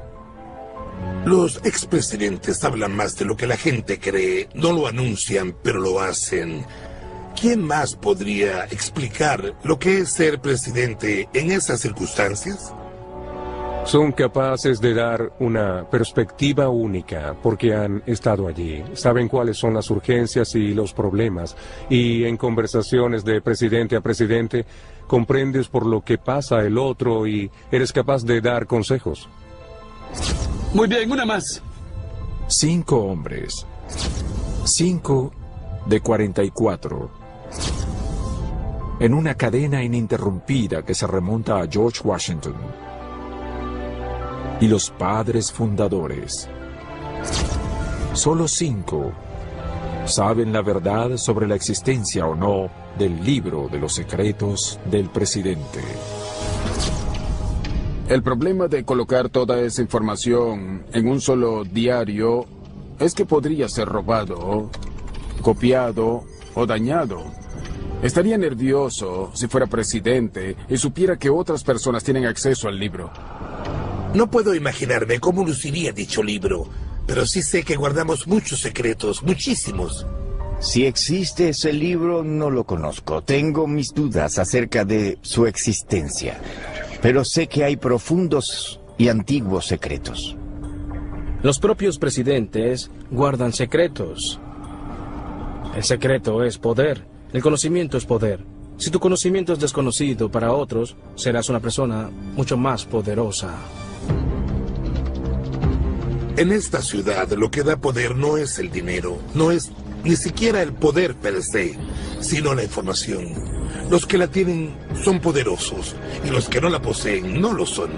Los expresidentes hablan más de lo que la gente cree. No lo anuncian, pero lo hacen. ¿Quién más podría explicar lo que es ser presidente en esas circunstancias? Son capaces de dar una perspectiva única porque han estado allí. Saben cuáles son las urgencias y los problemas. Y en conversaciones de presidente a presidente, comprendes por lo que pasa el otro y eres capaz de dar consejos. Muy bien, una más. 5 hombres. 5 de 44. En una cadena ininterrumpida que se remonta a George Washington y los padres fundadores. Solo 5 saben la verdad sobre la existencia o no del libro de los secretos del presidente. El problema de colocar toda esa información en un solo diario es que podría ser robado, copiado o dañado. Estaría nervioso si fuera presidente y supiera que otras personas tienen acceso al libro. No puedo imaginarme cómo luciría dicho libro, pero sí sé que guardamos muchos secretos, muchísimos. Si existe ese libro, no lo conozco. Tengo mis dudas acerca de su existencia, pero sé que hay profundos y antiguos secretos. Los propios presidentes guardan secretos. El secreto es poder. El conocimiento es poder. Si tu conocimiento es desconocido para otros, serás una persona mucho más poderosa. En esta ciudad lo que da poder no es el dinero, no es ni siquiera el poder per se, sino la información. Los que la tienen son poderosos y los que no la poseen no lo son.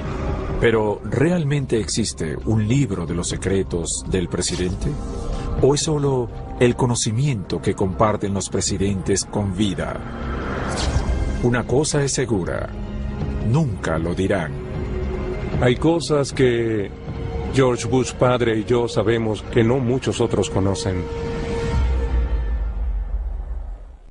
Pero, ¿realmente existe un libro de los secretos del presidente? ¿O es solo el conocimiento que comparten los presidentes con vida? Una cosa es segura, nunca lo dirán. Hay cosas que George Bush padre y yo sabemos que no muchos otros conocen.